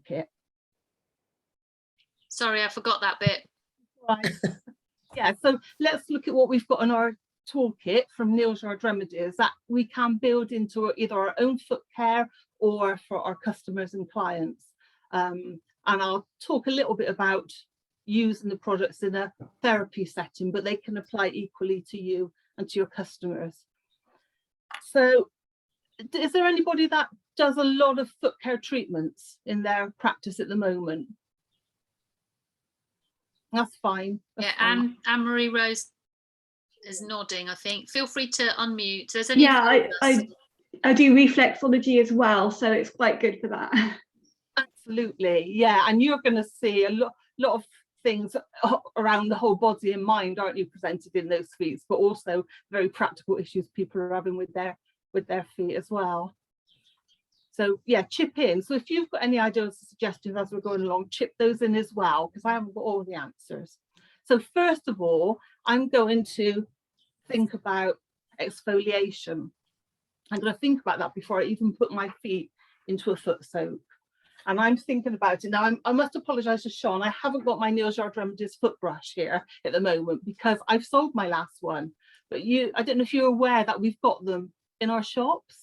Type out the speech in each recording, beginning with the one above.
toolkit. Sorry, I forgot that bit. Right. Yeah, so let's look at what we've got in our toolkit from Nails Yard Remedies that we can build into either our own foot care or for our customers and clients. And I'll talk a little bit about using the products in a therapy setting, but they can apply equally to you and to your customers. So is there anybody that does a lot of foot care treatments in their practice at the moment? That's fine. That's fine. Anne-Marie Rose is nodding, I think. Feel free to unmute. There's any I do reflexology as well, so it's quite good for that. Absolutely, yeah. And you're going to see a lot of things around the whole body and mind, aren't you, presented in those feet, but also very practical issues people are having with their feet as well. So yeah, chip in. So if you've got any ideas or suggestions as we're going along, chip those in as well, because I haven't got all the answers. So first of all, I'm going to think about exfoliation. I'm going to think about that before I even put my feet into a foot soak. And I'm thinking about it now. I must apologise to Sean. I haven't got my Nails Yard Remedies foot brush here at the moment because I've sold my last one. But I don't know if you're aware that we've got them in our shops.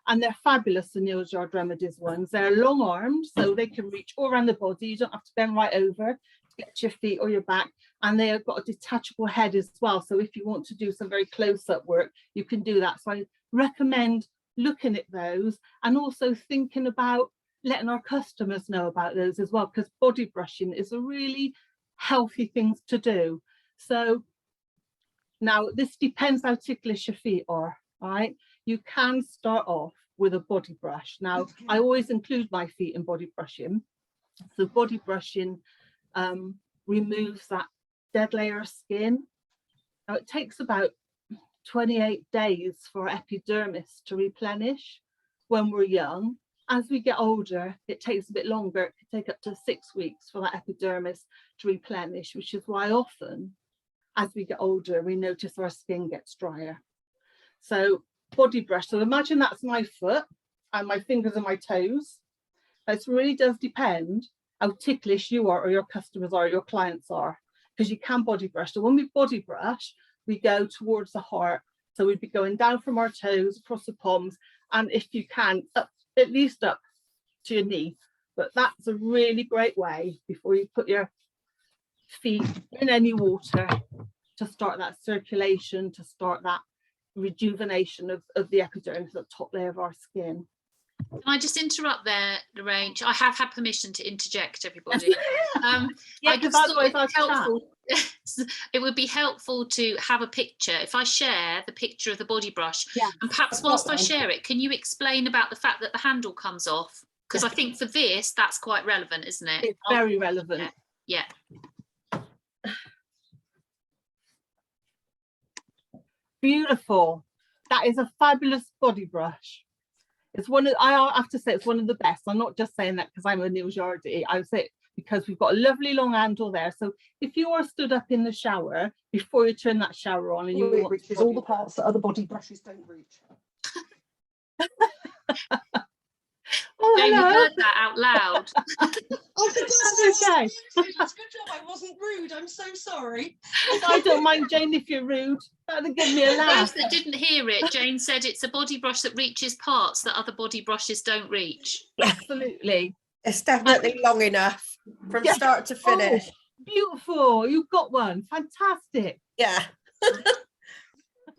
And they're fabulous, the Nails Yard Remedies ones. They're long armed, so they can reach all around the body. You don't have to bend right over to get to your feet or your back. And they have got a detachable head as well. So if you want to do some very close-up work, you can do that. So I recommend looking at those and also thinking about letting our customers know about those as well, because body brushing is a really healthy thing to do. So now this depends how ticklish your feet are, all right? You can start off with a body brush. Now, I always include my feet in body brushing. So body brushing removes that dead layer of skin. Now, it takes about 28 days for epidermis to replenish when we're young. As we get older, it takes a bit longer. It could take up to 6 weeks for that epidermis to replenish, which is why often as we get older, we notice our skin gets drier. So body brush, so imagine that's my foot and my fingers and my toes. It really does depend how ticklish you are or your customers are, or your clients are, because you can body brush. So when we body brush, we go towards the heart. So we'd be going down from our toes across the palms, and if you can, up, at least up to your knee. But that's a really great way before you put your feet in any water to start that circulation, to start that rejuvenation of the epidermis, the top layer of our skin. Can I just interrupt there, Lorraine? I have had permission to interject, everybody. Yeah, because otherwise I'd helpful. It would be helpful to have a picture. If I share the picture of the body brush, yeah, and perhaps whilst I share it, can you explain about the fact that the handle comes off? Because I think for this, that's quite relevant, isn't it? It's very relevant. Yeah. Beautiful. That is a fabulous body brush. It's one of, I have to say, it's one of the best. I'm not just saying that because I'm a Nails Yardie. I would say it because we've got a lovely long handle there. So if you are stood up in the shower before you turn that shower on, and you it reaches all the parts that other body brushes don't reach. Oh, Jane, you hello. heard that out loud. Oh, That's okay. Good job, I wasn't rude. I'm so sorry. I don't mind, Jane, if you're rude. That'll give me a For laugh. those that didn't hear it, Jane said it's a body brush that reaches parts that other body brushes don't reach. Absolutely. It's definitely long enough from start to finish. Oh, beautiful. You've got one. Fantastic. Yeah.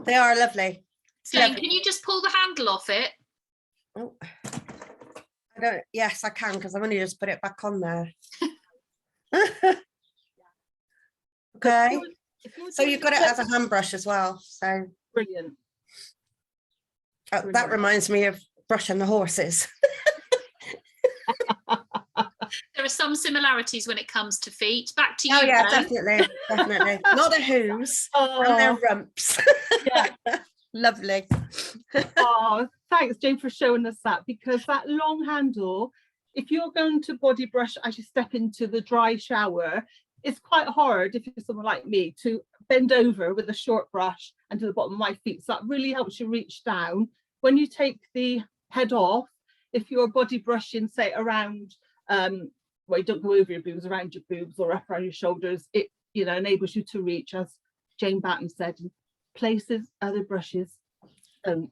They are lovely. Jane, can you just pull the handle off it? Oh. Yes, I can, because I'm only just put it back on there. Okay. So you've got it as a hand brush as well. So brilliant. That reminds me of brushing the horses. There are some similarities when it comes to feet. Back to you. Oh yeah, Jane. definitely. Not the hooves and their rumps. Yeah. Lovely. Oh, thanks, Jane, for showing us that, because that long handle, if you're going to body brush as you step into the dry shower, it's quite hard if you're someone like me to bend over with a short brush and to the bottom of my feet. So that really helps you reach down. When you take the head off, if you're body brushing, say around, well, you don't go over your boobs, around your boobs or up around your shoulders, it, you know, enables you to reach, as Jane Batten said, in places other brushes don't.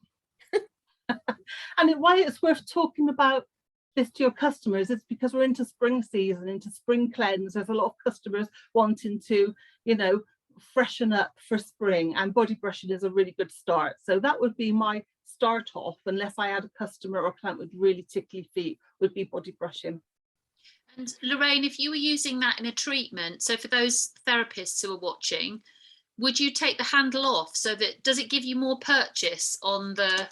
And why it's worth talking about this to your customers is because we're into spring season, into spring cleanse. There's a lot of customers wanting to, you know, freshen up for spring, and body brushing is a really good start. So that would be my start off, unless I had a customer or client with really tickly feet, would be body brushing. And Lorraine, if you were using that in a treatment, so for those therapists who are watching, would you take the handle off, so that, does it give you more purchase on the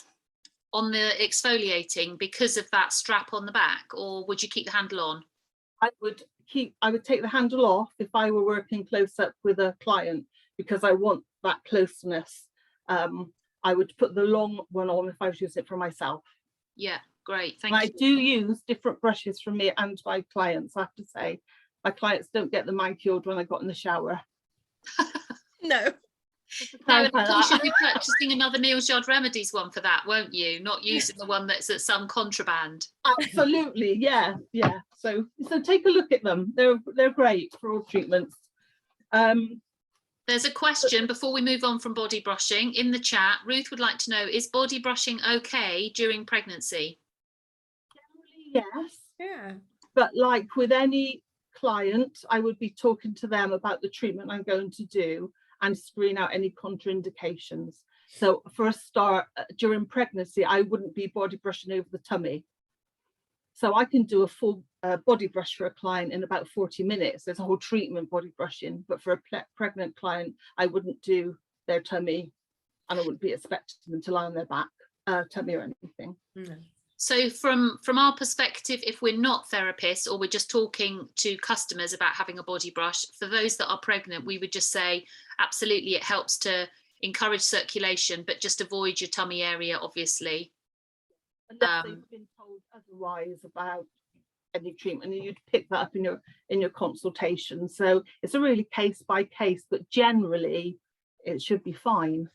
exfoliating because of that strap on the back, or would you keep the handle on? I would take the handle off if I were working close up with a client, because I want that closeness. I would put the long one on if I was using it for myself. Yeah, great, thank you. I do use different brushes from me and my clients. I have to say, my clients don't get the manicured when I got in the shower. No. No, and of course you'll be purchasing another Neil's Yard Remedies one for that, won't you? Not using the one that's at some contraband. Absolutely, yeah. So take a look at them. They're great for all treatments. There's a question before we move on from body brushing in the chat. Ruth would like to know, is body brushing okay during pregnancy? Generally, yes. Yeah. But like with any client, I would be talking to them about the treatment I'm going to do and screen out any contraindications. So for a start, during pregnancy, I wouldn't be body brushing over the tummy. So I can do a full body brush for a client in about 40 minutes. There's a whole treatment body brushing, but for a pregnant client, I wouldn't do their tummy, and I wouldn't be expecting them to lie on their back, tummy or anything. No. So from our perspective, if we're not therapists or we're just talking to customers about having a body brush, for those that are pregnant, we would just say, absolutely, it helps to encourage circulation, but just avoid your tummy area, obviously. Unless they've been told otherwise about any treatment, and you'd pick that up in your consultation. So it's a really case by case, but generally it should be fine.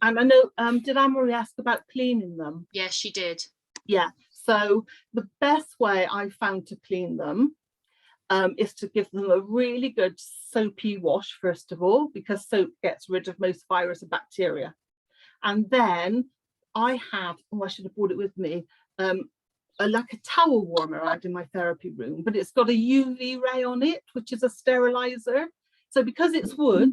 And I know, did Anne-Marie ask about cleaning them? Yes, she did. Yeah, so the best way I found to clean them is to give them a really good soapy wash, first of all, because soap gets rid of most virus and bacteria. And then I have, I should have brought it with me, like a towel warmer I had in my therapy room, but it's got a UV ray on it, which is a sterilizer. So because it's wood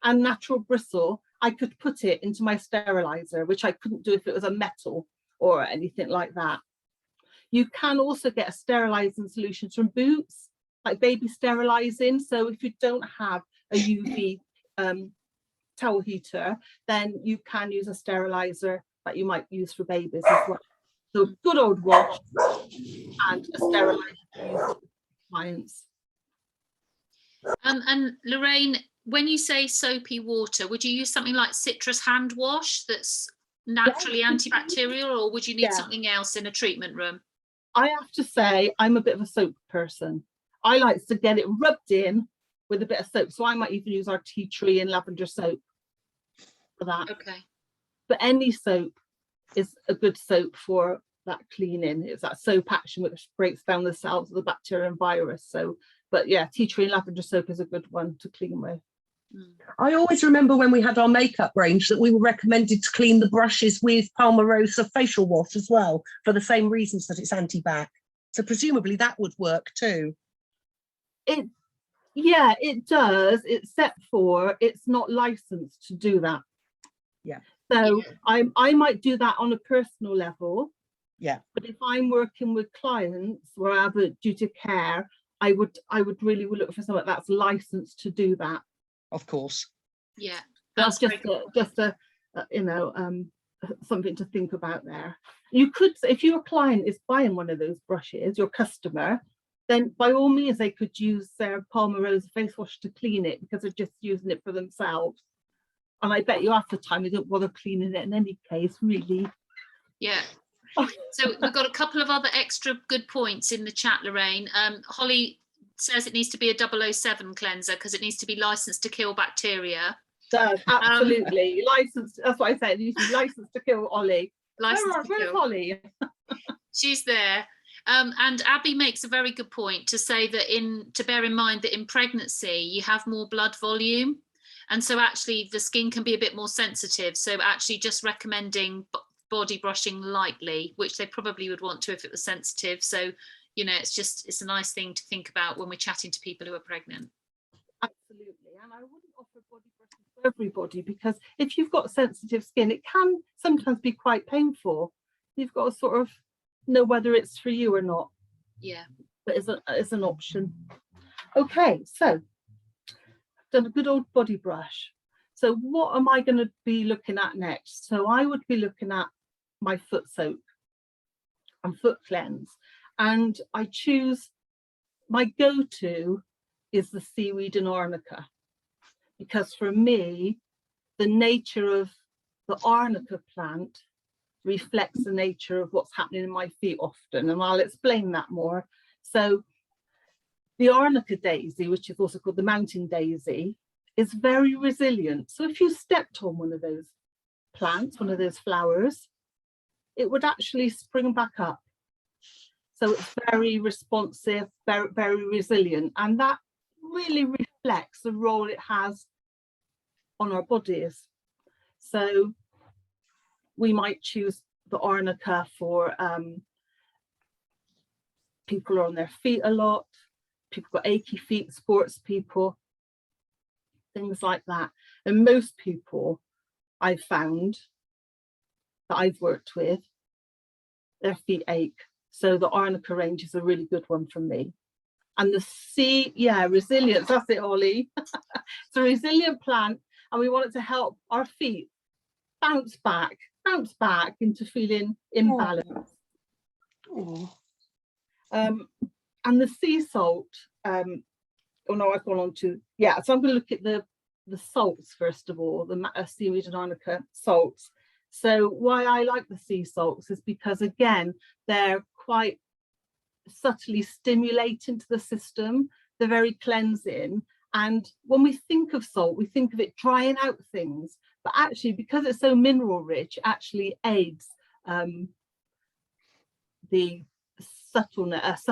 and natural bristle, I could put it into my sterilizer, which I couldn't do if it was a metal or anything like that. You can also get a sterilizing solution from Boots, like baby sterilizing. So if you don't have a UV towel heater, then you can use a sterilizer that you might use for babies as well. So good old wash and a sterilizer for clients. And Lorraine, when you say soapy water, would you use something like citrus hand wash that's naturally antibacterial, or would you need something else in a treatment room? I have to say, I'm a bit of a soap person. I like to get it rubbed in with a bit of soap. So I might even use our tea tree and lavender soap for that. Okay. But any soap is a good soap for that cleaning. It's that soap action which breaks down the cells of the bacteria and virus. So, but yeah, tea tree and lavender soap is a good one to clean with. I always remember when we had our makeup range that we were recommended to clean the brushes with Palmarosa facial wash as well, for the same reasons that it's anti-bac. So presumably that would work too. Yeah, it does, except for it's not licensed to do that. Yeah. So I might do that on a personal level. Yeah. But if I'm working with clients where I have a duty of care, I would really look for someone that's licensed to do that. Of course. Yeah, That's just a you know, something to think about there. You could, if your client is buying one of those brushes, your customer, then by all means they could use their Palmarosa face wash to clean it, because they're just using it for themselves. And I bet you half the time they don't bother cleaning it in any case, really. Yeah. So we've got a couple of other extra good points in the chat, Lorraine. Holly says it needs to be a 007 cleanser because it needs to be licensed to kill bacteria. Does, absolutely. Licensed, that's what I said, it needs to be licensed to kill Ollie. Licensed to Where's kill. Holly? She's there. And Abby makes a very good point to say that to bear in mind that in pregnancy you have more blood volume, and so actually the skin can be a bit more sensitive. So actually just recommending body brushing lightly, which they probably would want to if it was sensitive. So, you know, it's a nice thing to think about when we're chatting to people who are pregnant. Absolutely, and I wouldn't offer body brushing for everybody, because if you've got sensitive skin, it can sometimes be quite painful. You've got to sort of know whether it's for you or not. Yeah, but it's an option. Okay, so I've done a good old body brush. So what am I going to be looking at next? So I would be looking at my foot soak and foot cleanse, and I choose, my go-to is the seaweed and arnica, because for me the nature of the arnica plant reflects the nature of what's happening in my feet often, and I'll explain that more. So the arnica daisy, which is also called the mountain daisy, is very resilient. So if you stepped on one of those plants, one of those flowers, it would actually spring back up. So it's very responsive, very, very resilient, and that really reflects the role it has on our bodies. So we might choose the arnica for people who are on their feet a lot, people got achy feet, sports people, things like that. And most people I've found that I've worked with, their feet ache. So the arnica range is a really good one for me. And resilience, that's it, Ollie. It's a resilient plant, and we want it to help our feet bounce back into feeling in balance. And the sea salt, I've gone on to, so I'm going to look at the salts first of all, the seaweed and arnica salts. So why I like the sea salts is because, again, they're quite subtly stimulating to the system. They're very cleansing, and when we think of salt, we think of it drying out things, but actually, because it's so mineral rich, it actually aids the suppleness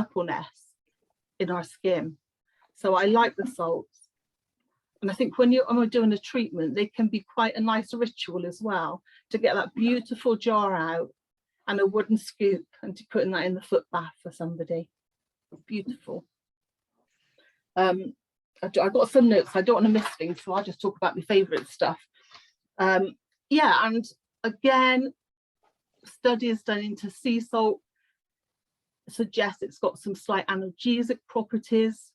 in our skin. So I like the salts, and I think when you're doing a treatment, they can be quite a nice ritual as well, to get that beautiful jar out and a wooden scoop and to putting that in the foot bath for somebody. Beautiful. I've got some notes, I don't want to miss things, so I'll just talk about my favourite stuff. And again, studies done into sea salt suggest it's got some slight analgesic properties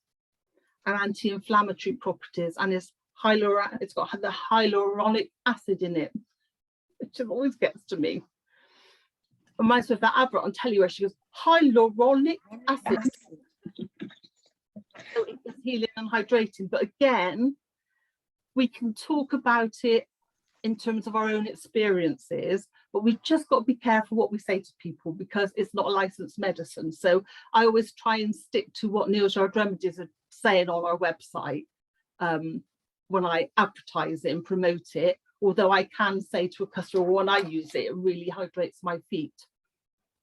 and anti-inflammatory properties, and it's got the hyaluronic acid in it, which always gets to me. Reminds me of that advert on telly where she goes, hyaluronic acid. So it's healing and hydrating, but again, we can talk about it in terms of our own experiences, but we've just got to be careful what we say to people, because it's not a licensed medicine. So I always try and stick to what Neil's Yard Remedies are saying on our website when I advertise it and promote it, although I can say to a customer, when I use it, it really hydrates my feet,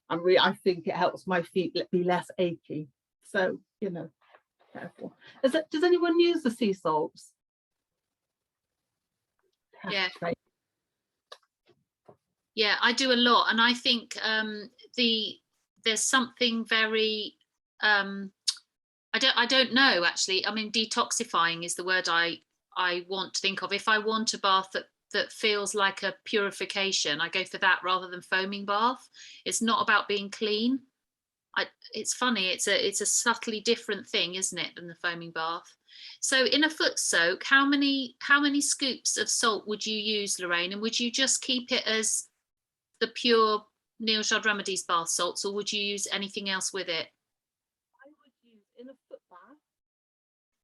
and I think it helps my feet be less achy. So, you know, careful. Does anyone use the sea salts? Yeah. Yeah, I do a lot, and I think there's something very I don't know, actually. I mean, detoxifying is the word I want to think of. If I want a bath that feels like a purification, I go for that rather than foaming bath. It's not about being clean. It's funny, it's a subtly different thing, isn't it, than the foaming bath. So in a foot soak, how many scoops of salt would you use, Lorraine? And would you just keep it as the pure Neil's Yard Remedies bath salts, or would you use anything else with it? I would use, in a foot bath,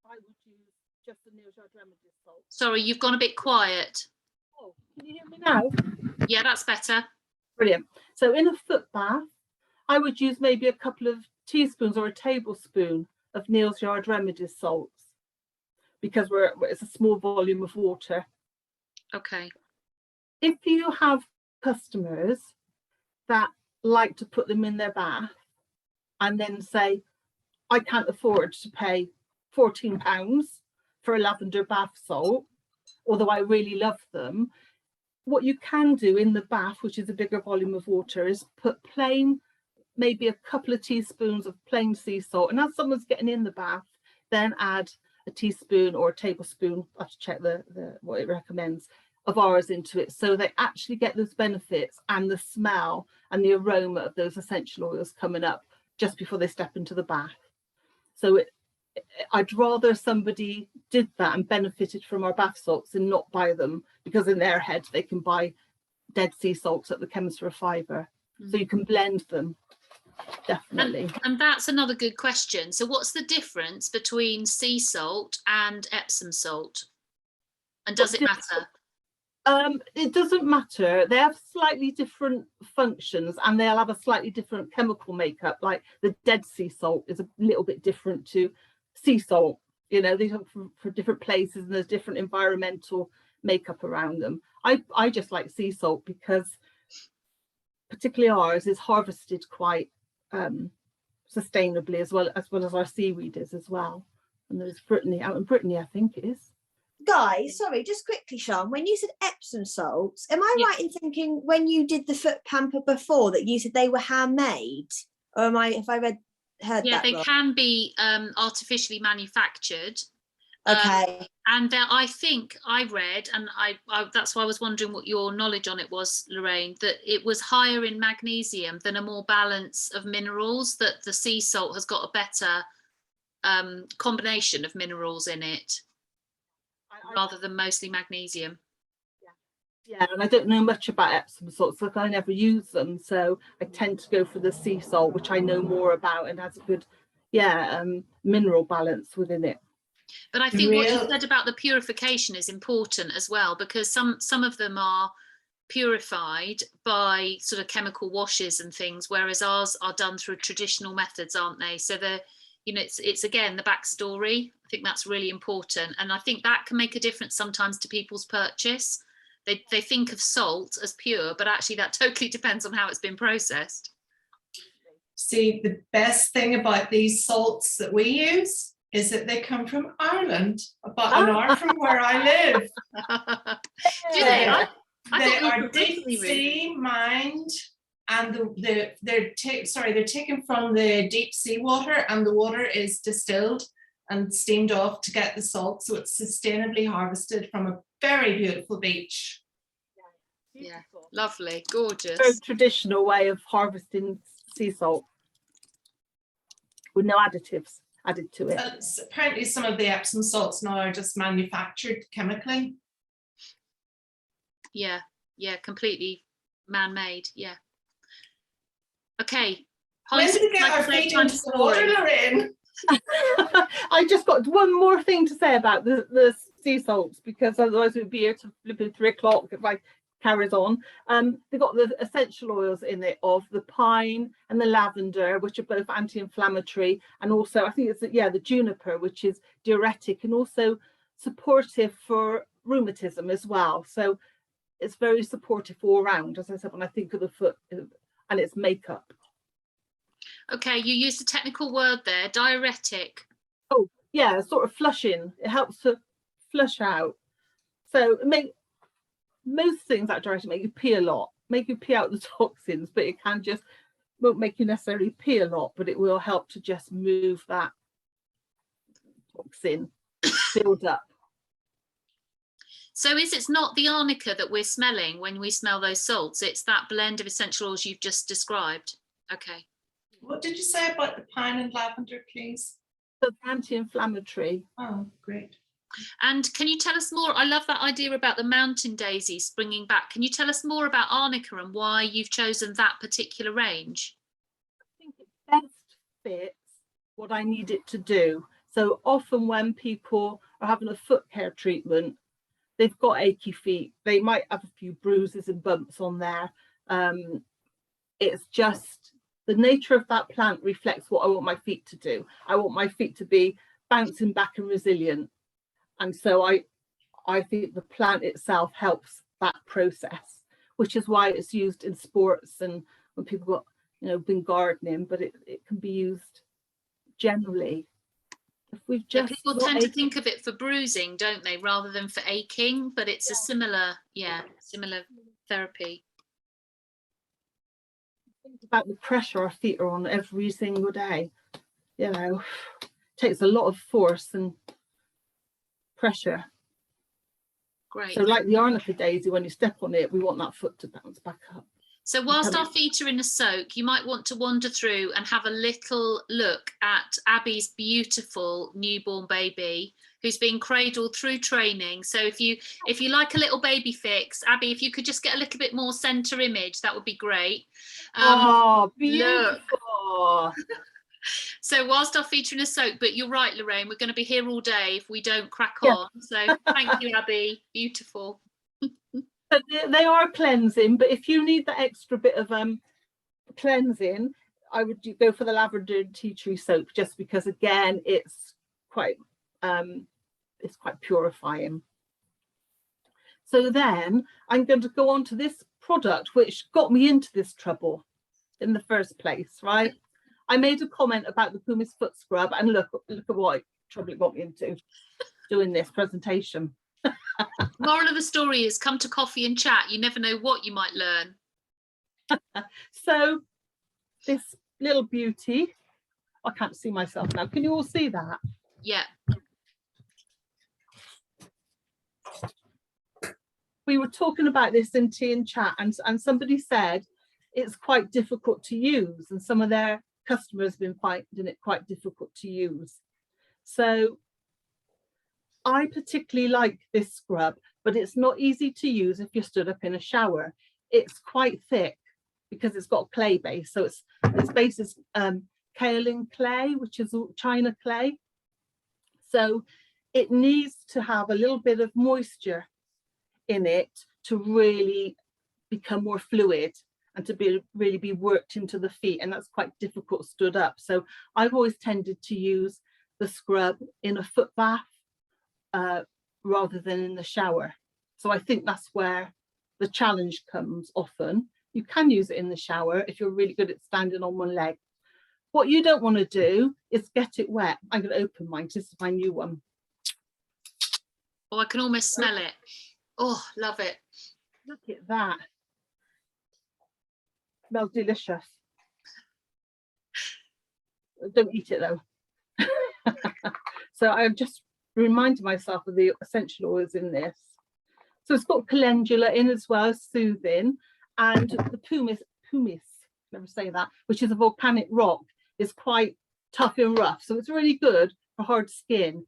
I would use just the Neil's Yard Remedies salt. Sorry, you've gone a bit quiet. Oh, can you hear me now? Yeah, that's better. Brilliant. So in a foot bath, I would use maybe a couple of teaspoons or a tablespoon of Neil's Yard Remedies salts, because it's a small volume of water. Okay. If you have customers that like to put them in their bath and then say, I can't afford to pay £14 for a lavender bath salt, although I really love them. What you can do in the bath, which is a bigger volume of water, is put plain, maybe a couple of teaspoons of plain sea salt. And as someone's getting in the bath, then add a teaspoon or a tablespoon, I have to check what it recommends, of ours into it. So they actually get those benefits and the smell and the aroma of those essential oils coming up just before they step into the bath. So I'd rather somebody did that and benefited from our bath salts and not buy them, because in their head they can buy dead sea salts at the chemist for a £5. So you can blend them, definitely. And that's another good question. So what's the difference between sea salt and Epsom salt? And does it matter? It doesn't matter. They have slightly different functions and they'll have a slightly different chemical makeup. Like the dead sea salt is a little bit different to sea salt. You know, these are for different places and there's different environmental makeup around them. I just like sea salt because particularly ours is harvested quite sustainably as well as our seaweed is as well. And there's Brittany, out in Brittany, I think it is. Guys, sorry, just quickly, Sean, when you said Epsom salts, am I right in thinking when you did the foot pamper before that you said they were handmade? Or have I heard that they wrong? can be artificially manufactured. Okay. And I think I read, and I that's why I was wondering what your knowledge on it was, Lorraine, that it was higher in magnesium than a more balance of minerals, that the sea salt has got a better combination of minerals in it, rather than mostly magnesium. Yeah, and I don't know much about Epsom salts, so I never use them. So I tend to go for the sea salt, which I know more about and has a good, mineral balance within it. But I think what you said about the purification is important as well, because some of them are purified by sort of chemical washes and things, whereas ours are done through traditional methods, aren't they? So it's again the backstory. I think that's really important, and I think that can make a difference sometimes to people's purchase. They think of salt as pure, but actually that totally depends on how it's been processed. See, the best thing about these salts that we use is that they come from Ireland, about an hour from where I live. Do they? They are deep sea mined, and they're taken from the deep sea water, and the water is distilled and steamed off to get the salt, so it's sustainably harvested from a very beautiful beach. Yeah, lovely, gorgeous. Very traditional way of harvesting sea salt with no additives added to it. Apparently some of the Epsom salts now are just manufactured chemically. Yeah, completely man-made. Yeah. Okay. When did we get our feet into the water, Lorraine? I just got one more thing to say about the sea salts, because otherwise we'd be here to flipping 3 o'clock if I carries on. They've got the essential oils in it of the pine and the lavender, which are both anti-inflammatory, and also I think it's the juniper, which is diuretic and also supportive for rheumatism as well. So it's very supportive all around, as I said, when I think of the foot and its makeup. Okay, you used a technical word there, diuretic. Oh yeah, sort of flushing. It helps to flush out. So most things that diuretic make you pee a lot, make you pee out the toxins, but it won't make you necessarily pee a lot, but it will help to just move that toxin build up. So it's not the arnica that we're smelling when we smell those salts, it's that blend of essential oils you've just described. Okay. What did you say about the pine and lavender, please? So anti-inflammatory. Oh, great. And can you tell us more? I love that idea about the mountain daisy springing back. Can you tell us more about arnica and why you've chosen that particular range? I think it best fits what I need it to do. So often when people are having a foot care treatment, they've got achy feet. They might have a few bruises and bumps on there. It's just the nature of that plant reflects what I want my feet to do. I want my feet to be bouncing back and resilient. And so I think the plant itself helps that process, which is why it's used in sports and when people got you know, been gardening, but it can be used generally. If we've Yeah, just people got tend to aching- think of it for bruising, don't they, rather than for aching, but it's a similar therapy. think about the pressure our feet are on every single day. You know, takes a lot of force and pressure. Great. So like the arnica daisy, when you step on it, we want that foot to bounce back up. So whilst our feet are in a soak, you might want to wander through and have a little look at Abby's beautiful newborn baby who's been cradled through training. So if you like a little baby fix, Abby, if you could just get a little bit more center image, that would be great. Oh, beautiful. So whilst our feet are in a soak, but you're right, Lorraine, we're going to be here all day if we don't crack Yeah. on. So thank you, Abby. Beautiful. So they are cleansing, but if you need that extra bit of cleansing, I would go for the lavender and tea tree soap, just because again it's quite purifying. So then I'm going to go on to this product which got me into this trouble in the first place, right? I made a comment about the Pumice foot scrub, and look at what trouble it got me into doing this presentation. Moral of the story is come to coffee and chat. You never know what you might learn. So this little beauty, I can't see myself now. Can you all see that? Yeah. We were talking about this in tea and chat, and somebody said it's quite difficult to use, and some of their customers have been finding it quite difficult to use. So I particularly like this scrub, but it's not easy to use if you're stood up in a shower. It's quite thick because it's got a clay base. So its base is kaolin clay, which is China clay. So it needs to have a little bit of moisture in it to really become more fluid and to really be worked into the feet, and that's quite difficult stood up. So I've always tended to use the scrub in a foot bath rather than in the shower. So I think that's where the challenge comes often. You can use it in the shower if you're really good at standing on one leg. What you don't want to do is get it wet. I'm going to open mine. This is my new one. Oh, I can almost smell it. Oh, love it. Look at that. Smells delicious. Don't eat it though. So I've just reminded myself of the essential oils in this. So it's got calendula in as well, soothing, and the pumice, never say that, which is a volcanic rock, is quite tough and rough. So it's really good for hard skin.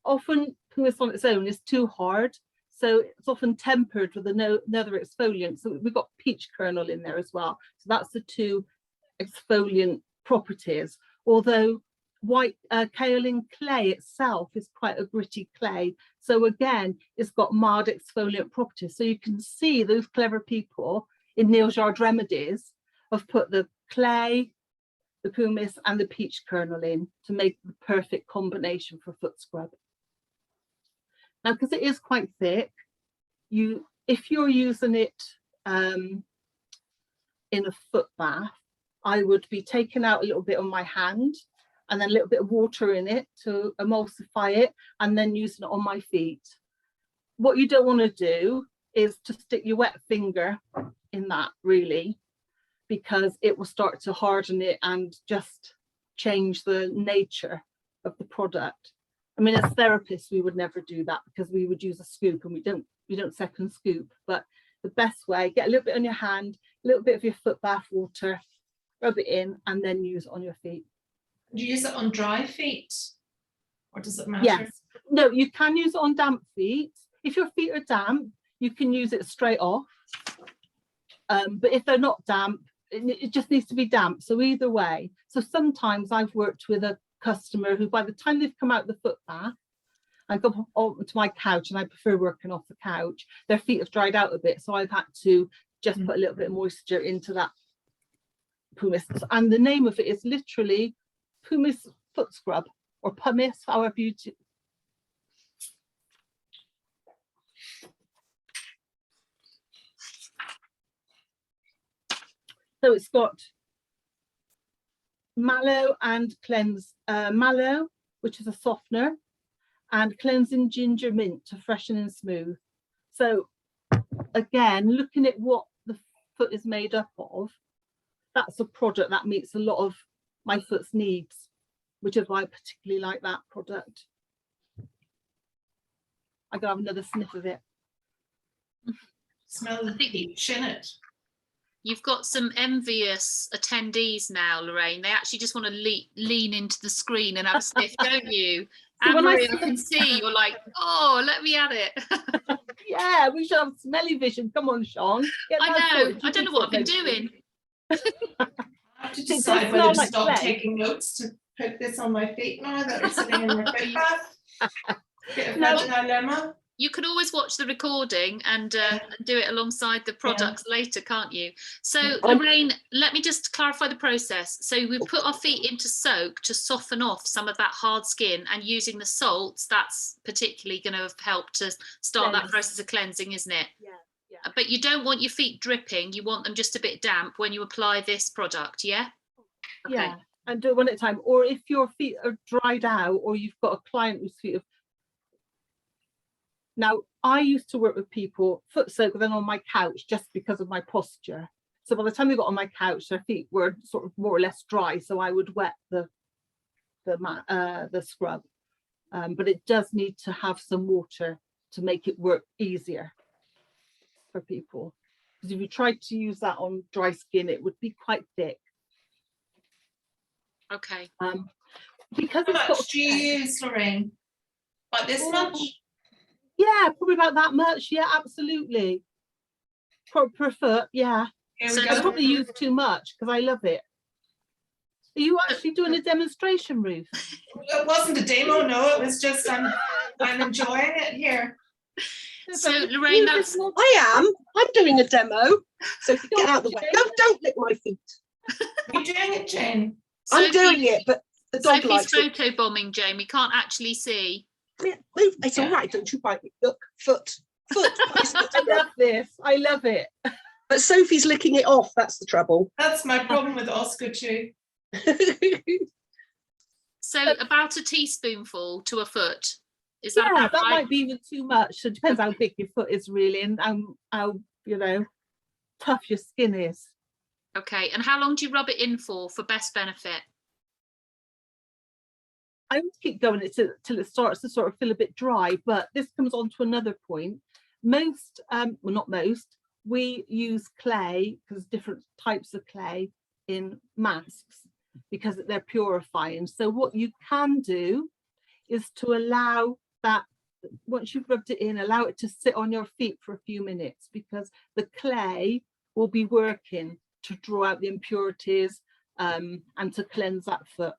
Often pumice on its own is too hard, so it's often tempered with another exfoliant. So we've got peach kernel in there as well. So that's the two exfoliant properties. Although white kaolin clay itself is quite a gritty clay. So again, it's got mild exfoliant properties. So you can see those clever people in Neil Jard Remedies have put the clay, the pumice and the peach kernel in to make the perfect combination for foot scrub. Now, because it is quite thick, if you're using it in a foot bath, I would be taking out a little bit on my hand and then a little bit of water in it to emulsify it, and then using it on my feet. What you don't want to do is to stick your wet finger in that, really, because it will start to harden it and just change the nature of the product. I mean, as therapists, we would never do that because we would use a scoop, and we don't second scoop. But the best way, get a little bit on your hand, a little bit of your foot bath water, rub it in, and then use it on your feet. Do you use it on dry feet, or does it matter? Yes. No, you can use it on damp feet. If your feet are damp, you can use it straight off. But if they're not damp, it just needs to be damp. So either way. So sometimes I've worked with a customer who, by the time they've come out the foot bath, I go onto my couch, and I prefer working off the couch, their feet have dried out a bit. So I've had to just put a little bit of moisture into that pumice. And the name of it is literally pumice foot scrub, or pumice, however you do. So it's got mallow and cleanse, mallow, which is a softener, and cleansing ginger mint to freshen and smooth. So again, looking at what the foot is made up of, that's a product that meets a lot of my foot's needs, which is why I particularly like that product. I can have another sniff of it. Smell the peach in it. You've got some envious attendees now, Lorraine. They actually just want to lean into the screen and have a sniff, don't you? So And Maria, I can see you're like, oh, let me at it. Yeah, we should have smelly vision. Come on, Sean. I know. I don't know what I've been doing. I have to decide whether to stop taking notes to put this on my feet now that are sitting in my foot bath. Bit of a dilemma. You can always watch the recording and do it alongside the products later, can't you? So Lorraine, let me just clarify the process. So we put our feet into soak to soften off some of that hard skin, and using the salts, that's particularly going to help to start that process of cleansing, isn't it? Yeah. But you don't want your feet dripping. You want them just a bit damp when you apply this product, yeah? Okay. Yeah, and do it one at a time. Or if your feet are dried out, or you've got a client whose feet have... Now, I used to work with people foot soaked then on my couch just because of my posture. So by the time they got on my couch, their feet were sort of more or less dry. So I would wet the scrub, but it does need to have some water to make it work easier for people. Because if you tried to use that on dry skin, it would be quite thick. Okay. Because How much do you use, Lorraine? Like this much? Yeah, probably about that much. Yeah, absolutely. Per foot, yeah. Here So we I go. probably use too much because I love it. Are you actually doing a demonstration, Ruth? It wasn't a demo, no. It was just I'm enjoying it here. So Lorraine, that's... I am. I'm doing a demo. So get out of the way. Don't lick my feet. You're doing it, Jane. I'm doing it, but the dog Sophie's likes it. photo bombing, Jane. We can't actually see. Yeah, move. It's all right. Don't you bite me. Look, foot. I love this. I love it. But Sophie's licking it off. That's the trouble. That's my problem with Oscar too. So about a teaspoonful to a foot. Is that Yeah, about that right? might be even too much. So it depends how big your foot is really, and how you know, tough your skin is. Okay, and how long do you rub it in for best benefit? I would keep going till it starts to sort of feel a bit dry, but this comes on to another point. Most, well, not most, we use clay, because different types of clay, in masks because they're purifying. So what you can do is to allow that, once you've rubbed it in, allow it to sit on your feet for a few minutes, because the clay will be working to draw out the impurities and to cleanse that foot.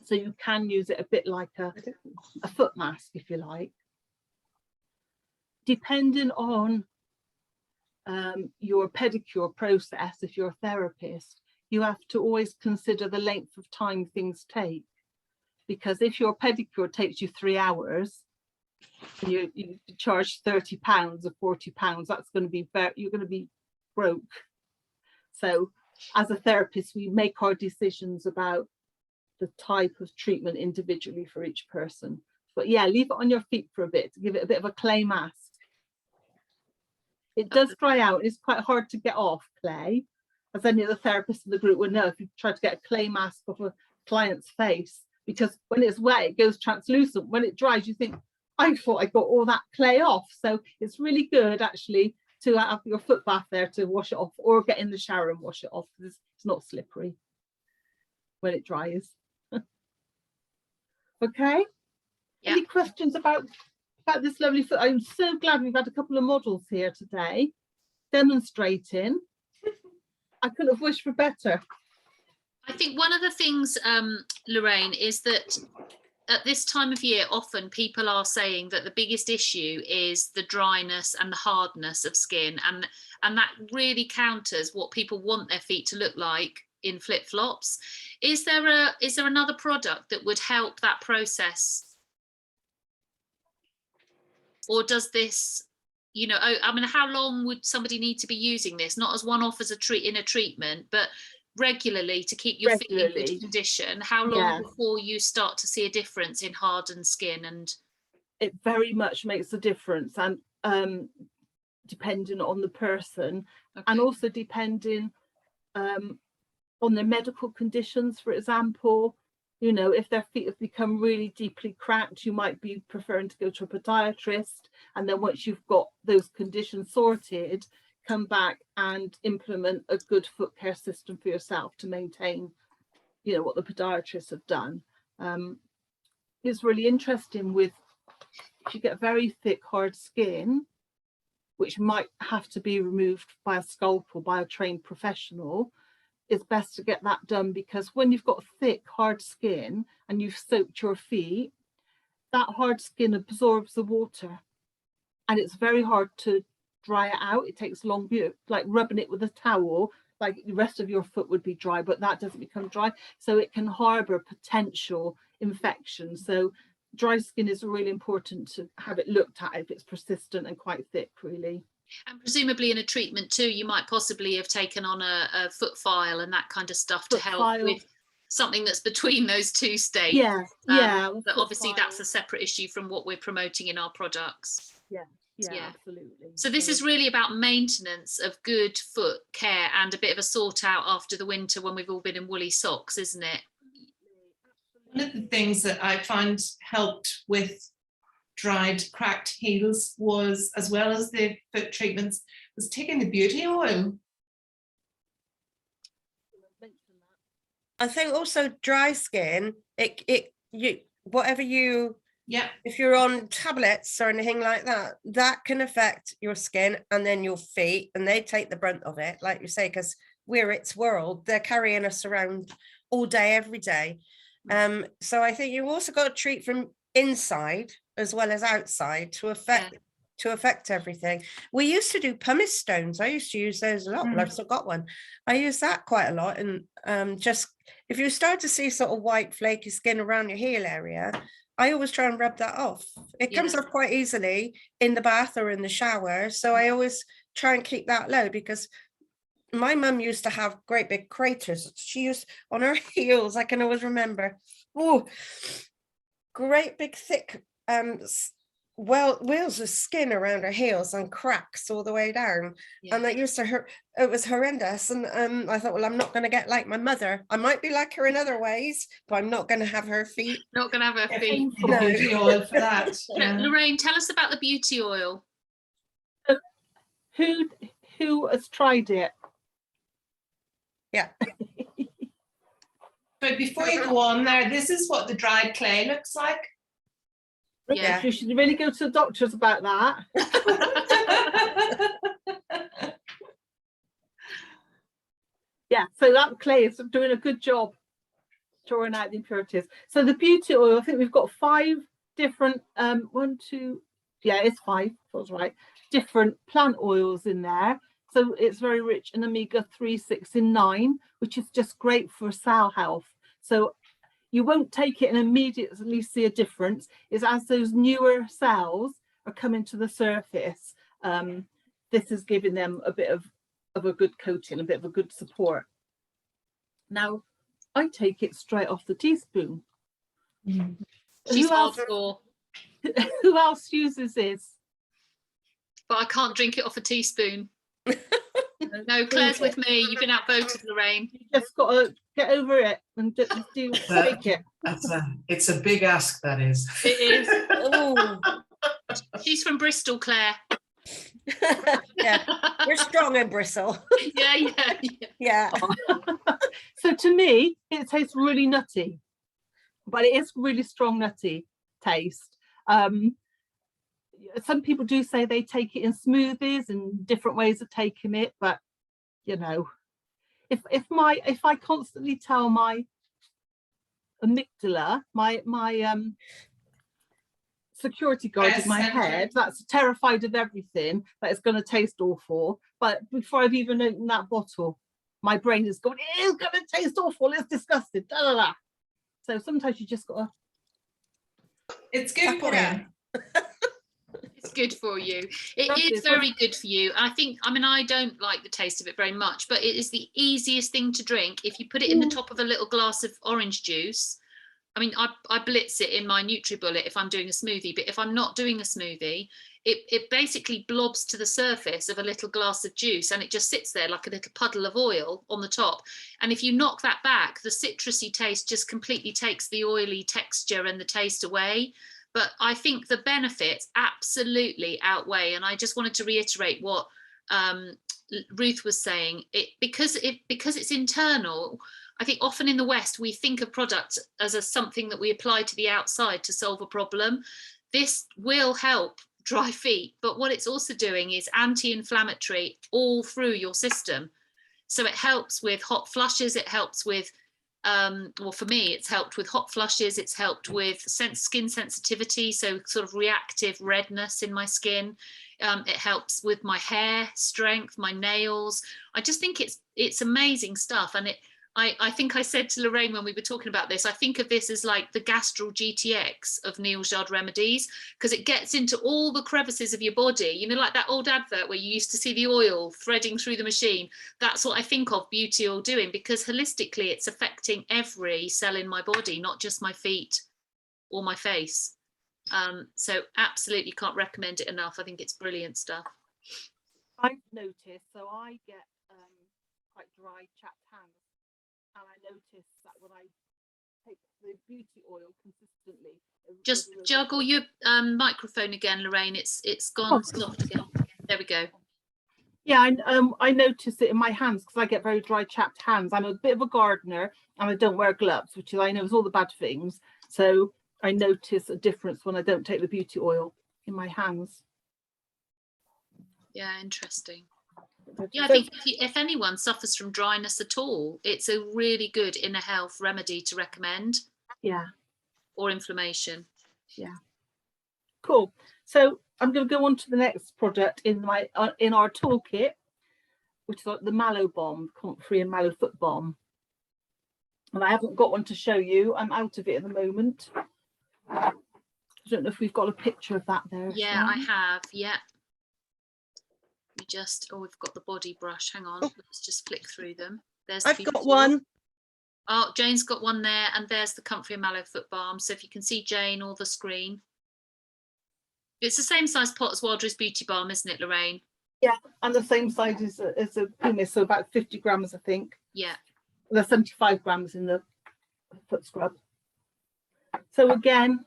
So you can use it a bit like a foot mask, if you like. Depending on your pedicure process, if you're a therapist, you have to always consider the length of time things take. Because if your pedicure takes you 3 hours, and you charge £30 or £40, that's going to be you're going to be broke. So as a therapist, we make our decisions about the type of treatment individually for each person. But yeah, leave it on your feet for a bit to give it a bit of a clay mask. It does dry out. It's quite hard to get off clay, as any of the therapists in the group would know if you try to get a clay mask off a client's face, because when it's wet, it goes translucent. When it dries, you think, I thought I got all that clay off. So it's really good actually to have your foot bath there to wash it off, or get in the shower and wash it off, because it's not slippery when it dries. Okay. Yeah. Any questions about this lovely foot? I'm so glad we've had a couple of models here today demonstrating. I couldn't have wished for better. I think one of the things, Lorraine, is that at this time of year, often people are saying that the biggest issue is the dryness and the hardness of skin, and that really counters what people want their feet to look like in flip-flops. Is there another product that would help that process, or does this, you know, I mean, how long would somebody need to be using this? Not as one-off as in a treatment, but regularly to keep your feet in Regularly. good condition? How long Yeah. before you start to see a difference in hardened skin? And It very much makes a difference, and depending on the person, and also depending on their medical conditions. For example, you know, if their feet have become really deeply cracked, you might be preferring to go to a podiatrist, and then once you've got those conditions sorted, come back and implement a good foot care system for yourself to maintain, you know, what the podiatrists have done. It's really interesting with, if you get very thick, hard skin, which might have to be removed by a scalpel by a trained professional, it's best to get that done, because when you've got thick, hard skin and you've soaked your feet, that hard skin absorbs the water, and it's very hard to dry it out. It takes long, like rubbing it with a towel, like the rest of your foot would be dry, but that doesn't become dry, so it can harbor potential infection. So dry skin is really important to have it looked at if it's persistent and quite thick, really. And presumably in a treatment too, you might possibly have taken on a foot file and that kind of stuff to help with something that's between those two states. But obviously that's a separate issue from what we're promoting in our products. Yeah, absolutely. So this is really about maintenance of good foot care and a bit of a sort out after the winter when we've all been in woolly socks, isn't it? One of the things that I found helped with dried, cracked heels was, as well as the foot treatments, was taking the beauty oil. I think also dry skin, if you're on tablets or anything like that, that can affect your skin and then your feet, and they take the brunt of it, like you say, because we're its world. They're carrying us around all day, every day. So I think you've also got to treat from inside as well as outside to affect everything. We used to do pumice stones. I used to use those a lot, but I've still got one. I use that quite a lot. And just if you start to see sort of white flaky skin around your heel area, I always try and rub that off. It comes off quite easily in the bath or in the shower. So I always try and keep that low, because my mum used to have great big craters. She used on her heels, I can always remember, great big thick wheels of skin around her heels and cracks all the way down. And that used to hurt. It was horrendous. And I thought, well, I'm not going to get like my mother. I might be like her in other ways, but I'm not going to have her feet. Not going to have her feet. No. Beauty oil for that. Lorraine, tell us about the beauty oil. Who has tried it? Yeah. But before you go on there, this is what the dried clay looks like. Yeah, you should really go to the doctors about that. Yeah, so that clay is doing a good job drawing out the impurities. So the beauty oil, I think we've got 5 different, it's 5, that's right, different plant oils in there. So it's very rich in omega-3, 6 and 9, which is just great for cell health. So you won't take it and immediately see a difference. It's as those newer cells are coming to the surface, this is giving them a bit of a good coating, a bit of a good support. Now, I take it straight off the teaspoon. She's hardcore. Who else uses this? But I can't drink it off a teaspoon. No, Claire's with me. You've been outvoted, Lorraine. You just got to get over it and take it. It's a big ask, that is. It is. Oh. She's from Bristol, Claire. Yeah, we're strong in Bristol. Yeah. So to me, it tastes really nutty, but it is really strong nutty taste. Some people do say they take it in smoothies and different ways of taking it, but you know, if I constantly tell my amygdala, my security guard in my head that's terrified of everything, that it's going to taste awful, but before I've even opened that bottle, my brain is going, it is going to taste awful, it's disgusting, da, da, da. So sometimes you just got to, it's good for you. It's good for you. It is very good for you. I think, I mean, I don't like the taste of it very much, but it is the easiest thing to drink. If you put it in the top of a little glass of orange juice, I mean, I blitz it in my NutriBullet if I'm doing a smoothie, but if I'm not doing a smoothie, it basically blobs to the surface of a little glass of juice and it just sits there like a little puddle of oil on the top. And if you knock that back, the citrusy taste just completely takes the oily texture and the taste away. But I think the benefits absolutely outweigh. And I just wanted to reiterate what Ruth was saying. Because it's internal, I think often in the West, we think of products as something that we apply to the outside to solve a problem. This will help dry feet, but what it's also doing is anti-inflammatory all through your system. So it helps with hot flushes, it helps with, well, for me, it's helped with hot flushes, it's helped with skin sensitivity, so sort of reactive redness in my skin. It helps with my hair strength, my nails. I just think it's amazing stuff. And I think I said to Lorraine when we were talking about this, I think of this as like the Gastral GTX of Neil Jard remedies, because it gets into all the crevices of your body, you know, like that old advert where you used to see the oil threading through the machine. That's what I think of beauty oil doing, because holistically it's affecting every cell in my body, not just my feet or my face. So absolutely can't recommend it enough. I think it's brilliant stuff. I've noticed, so I get quite dry chapped hands. And I noticed that when I take the beauty oil consistently. Just juggle your microphone again, Lorraine. It's gone soft again. There we go. Yeah, I notice it in my hands because I get very dry chapped hands. I'm a bit of a gardener and I don't wear gloves, which I know is all the bad things. So I notice a difference when I don't take the beauty oil in my hands. Yeah, interesting. Yeah, I think if anyone suffers from dryness at all, it's a really good inner health remedy to recommend. Yeah. Or inflammation. Yeah. Cool. So I'm going to go on to the next product in our toolkit, which is the Mallow Balm, Comfrey and Mallow Foot Balm. And I haven't got one to show you. I'm out of it at the moment. I don't know if we've got a picture of that there. Yeah, I have. Yeah. We've got the body brush. Hang on, let's just flick through them. I've got one. Oh, Jane's got one there, and there's the Comfrey and Mallow Foot Balm. So if you can see Jane or the screen, it's the same size pot as Wildrose Beauty Balm, isn't it, Lorraine? Yeah, and the same size as a pumice, so about 50 grams, I think. Yeah. There's 75 grams in the foot scrub. So again,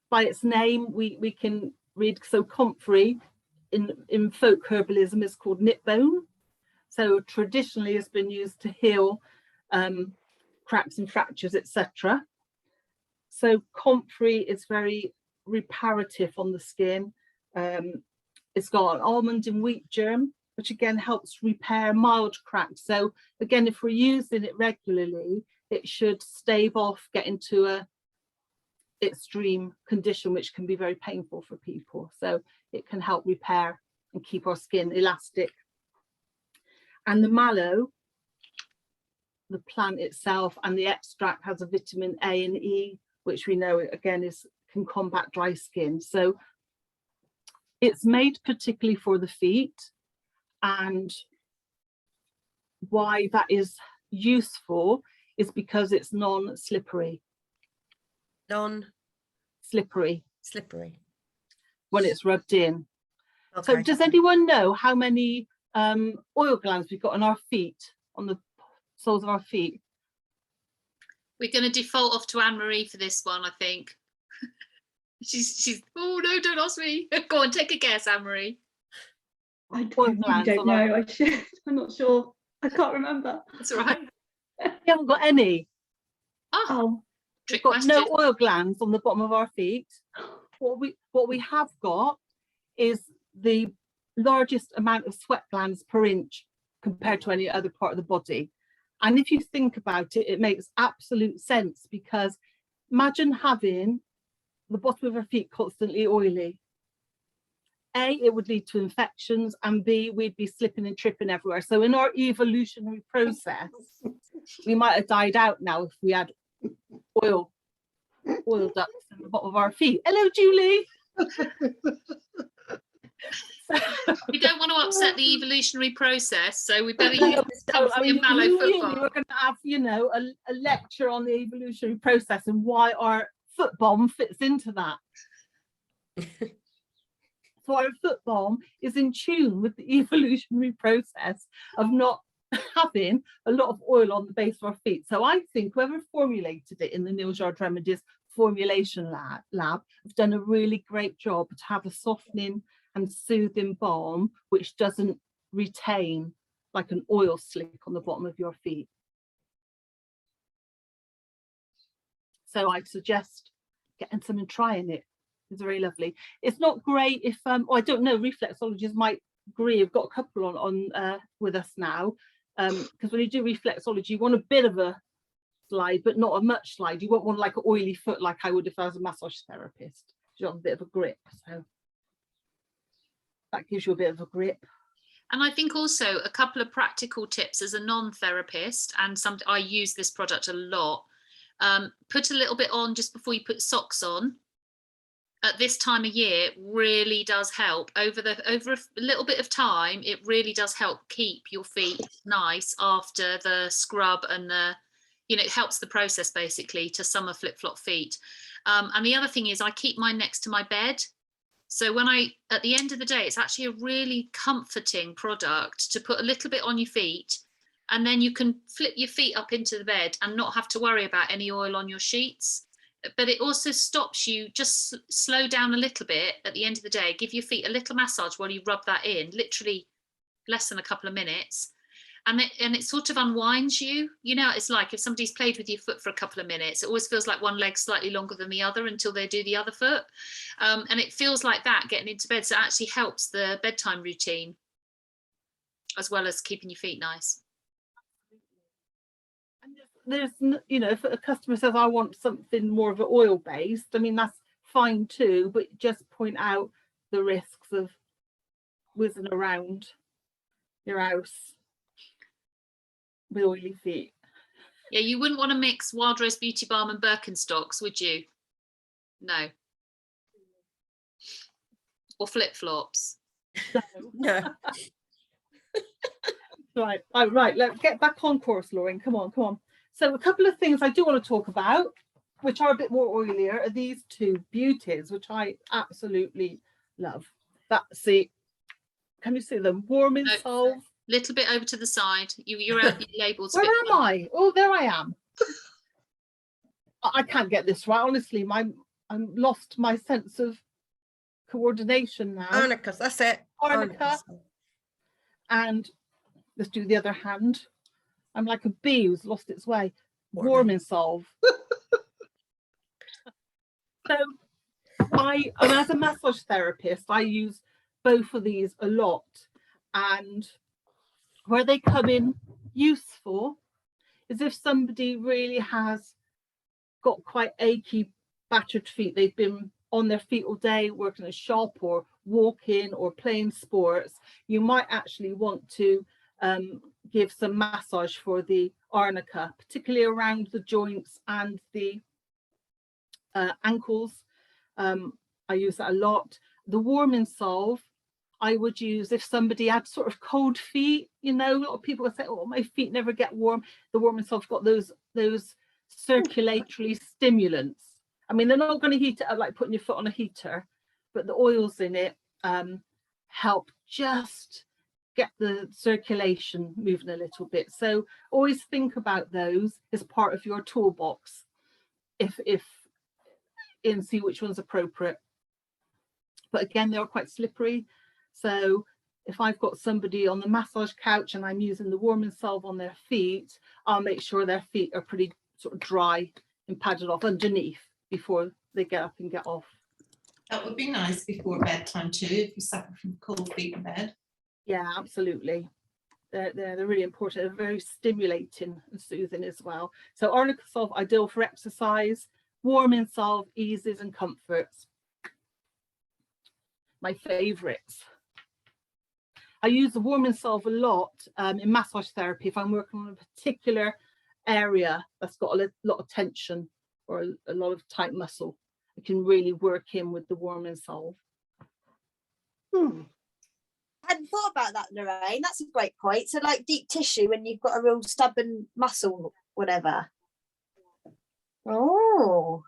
by its name, we can read, so Comfrey in folk herbalism is called nip bone. So traditionally it's been used to heal cracks and fractures, etc. So Comfrey is very reparative on the skin. It's got an almond and wheat germ, which again helps repair mild cracks. So again, if we're using it regularly, it should stave off getting to a extreme condition, which can be very painful for people. So it can help repair and keep our skin elastic. And the mallow, the plant itself, and the extract has a vitamin A and E, which we know again can combat dry skin. So it's made particularly for the feet, and why that is useful is because it's non-slippery. Slippery when it's rubbed in. Okay. So does anyone know how many oil glands we've got on our feet, on the soles of our feet? We're going to default off to Anne-Marie for this one, I think. she's oh no, don't ask me. Go on, take a guess, Anne-Marie. I don't know. I'm not sure. I can't remember. That's all right. You haven't got any. Oh. We've got no oil glands on the bottom of our feet. What we have got is the largest amount of sweat glands per inch compared to any other part of the body. And if you think about it, it makes absolute sense, because imagine having the bottom of our feet constantly oily. A, it would lead to infections, and B, we'd be slipping and tripping everywhere. So in our evolutionary process, we might have died out now if we had oil ducts in the bottom of our feet. Hello, Julie. We don't want to upset the evolutionary process, so we better No, use this comfy and mallow really, foot we're balm. going to have, you know, a lecture on the evolutionary process and why our foot balm fits into that. So our foot balm is in tune with the evolutionary process of not having a lot of oil on the base of our feet. So I think whoever formulated it in the Neil Jard Remedies formulation lab have done a really great job to have a softening and soothing balm which doesn't retain like an oil slick on the bottom of your feet. So I suggest getting some and trying it. It's very lovely. It's not great if oh, I don't know, reflexologists might agree. We've got a couple on with us now, because when you do reflexology, you want a bit of a slide, but not a much slide. You won't want like an oily foot like I would if I was a massage therapist. You want a bit of a grip, so that gives you a bit of a grip. And I think also a couple of practical tips as a non-therapist, and I use this product a lot. Put a little bit on just before you put socks on. At this time of year really does help. Over a little bit of time, it really does help keep your feet nice after the scrub and the, you know, it helps the process basically to summer flip-flop feet. And the other thing is I keep mine next to my bed. So when at the end of the day, it's actually a really comforting product to put a little bit on your feet, and then you can flip your feet up into the bed and not have to worry about any oil on your sheets. But it also stops you, just slow down a little bit at the end of the day, give your feet a little massage while you rub that in, literally less than a couple of minutes. And it sort of unwinds you. You know, it's like if somebody's played with your foot for a couple of minutes, it always feels like one leg's slightly longer than the other until they do the other foot. And it feels like that getting into bed. So it actually helps the bedtime routine as well as keeping your feet nice. And there's, you know, if a customer says, I want something more of an oil based, I mean, that's fine too, but just point out the risks of whizzing around your house with oily feet. Yeah, you wouldn't want to mix Wild Rose Beauty Balm and Birkenstocks, would you? No. Or flip-flops. No. Right, right, let's get back on course, Lorraine. Come on, come on. So a couple of things I do want to talk about, which are a bit more oilier, are these two beauties, which I absolutely love. See, can you see them? Warm in Solve. Little bit over to the side. You're out your labels. Where am I? Oh, there I am. I can't get this right. Honestly, I'm lost my sense of coordination now. Arnica, that's it. Arnica. And let's do the other hand. I'm like a bee who's lost its way. Warm in Solve. So as a massage therapist, I use both of these a lot. And where they come in useful is if somebody really has got quite achy, battered feet. They've been on their feet all day, working in a shop or walking or playing sports. You might actually want to give some massage for the arnica, particularly around the joints and the ankles. I use that a lot. The Warm in Solve, I would use if somebody had sort of cold feet. You know, a lot of people would say, oh, my feet never get warm. The Warm in Solve got those circulatory stimulants. I mean, they're not going to heat it up like putting your foot on a heater, but the oils in it help just get the circulation moving a little bit. So always think about those as part of your toolbox and see which one's appropriate. But again, they're quite slippery. So if I've got somebody on the massage couch and I'm using the Warm in Solve on their feet, I'll make sure their feet are pretty sort of dry and padded off underneath before they get up and get off. That would be nice before bedtime too, if you suffer from cold feet in bed. Yeah, absolutely. They're really important. They're very stimulating and soothing as well. So Arnica Solve, ideal for exercise. Warm in Solve, eases and comforts. My favourites. I use the Warm in Solve a lot in massage therapy if I'm working on a particular area that's got a lot of tension or a lot of tight muscle. I can really work in with the Warm in Solve. hadn't thought about that, Lorraine. That's a great point. So like deep tissue when you've got a real stubborn muscle, whatever. Oh.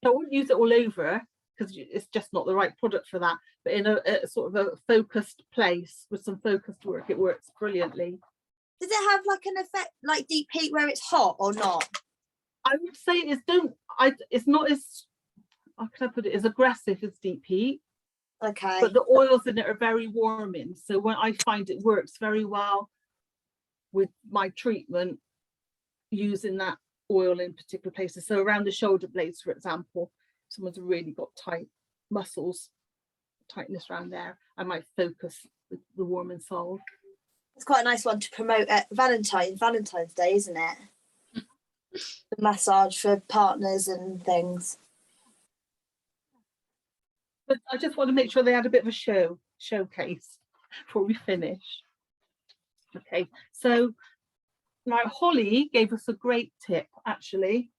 I wouldn't use it all over because it's just not the right product for that. But in a sort of a focused place with some focused work, it works brilliantly. Does it have like an effect like deep heat where it's hot or not? I would say it's not as, how can I put it, as aggressive as deep heat. Okay. But the oils in it are very warming. So when I find it works very well with my treatment using that oil in particular places. So around the shoulder blades, for example, if someone's really got tight muscles, tightness around there, I might focus with the warming salve. It's quite a nice one to promote at Valentine's Day, isn't it? The massage for partners and things. But I just want to make sure they had a bit of a showcase before we finish. Okay, so now Holly gave us a great tip actually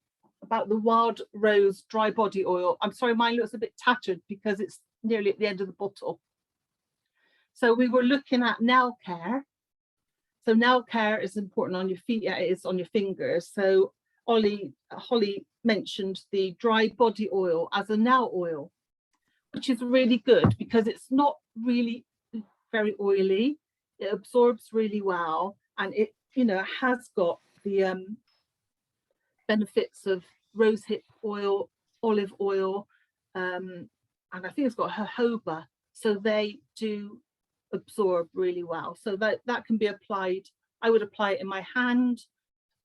about the wild rose dry body oil. I'm sorry, mine looks a bit tattered because it's nearly at the end of the bottle. So we were looking at nail care. So nail care is important on your feet, yeah, it is on your fingers. So Holly mentioned the dry body oil as a nail oil, which is really good because it's not really very oily. It absorbs really well, and it, you know, has got the benefits of rosehip oil, olive oil, and I think it's got jojoba. So they do absorb really well. So that can be applied. I would apply it in my hand,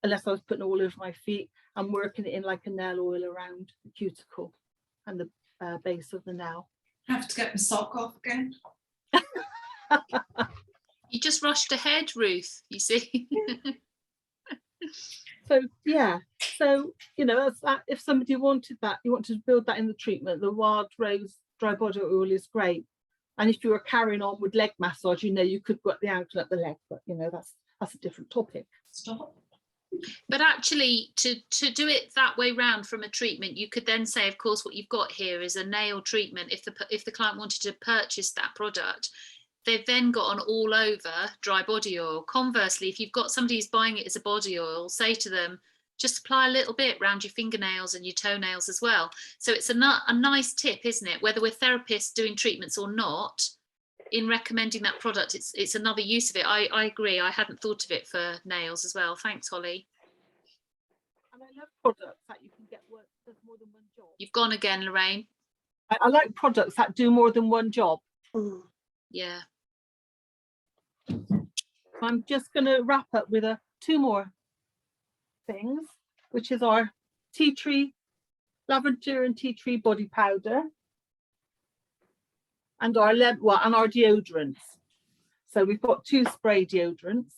unless I was putting it all over my feet. I'm working it in like a nail oil around the cuticle and the base of the nail. I have to get my sock off again. You just rushed ahead, Ruth, you see. So yeah, so you know, that's that. If somebody wanted that, you want to build that in the treatment, the wild rose dry body oil is great. And if you were carrying on with leg massage, you know, you could go at the ankle, at the leg, but you know, that's a different topic. Stop. But actually, to do it that way round from a treatment, you could then say, of course, what you've got here is a nail treatment. If the client wanted to purchase that product, they've then got an all over dry body oil. Conversely, if you've got somebody who's buying it as a body oil, say to them, just apply a little bit around your fingernails and your toenails as well. So it's a nice tip, isn't it? Whether we're therapists doing treatments or not, in recommending that product, it's another use of it. I agree. I hadn't thought of it for nails as well. Thanks, Holly. And I love products that you can get work does more than one job. You've gone again, Lorraine. I like products that do more than one job. Yeah. I'm just going to wrap up with two more things, which is our tea tree, lavender and tea tree body powder, and our deodorants. So we've got 2 spray deodorants,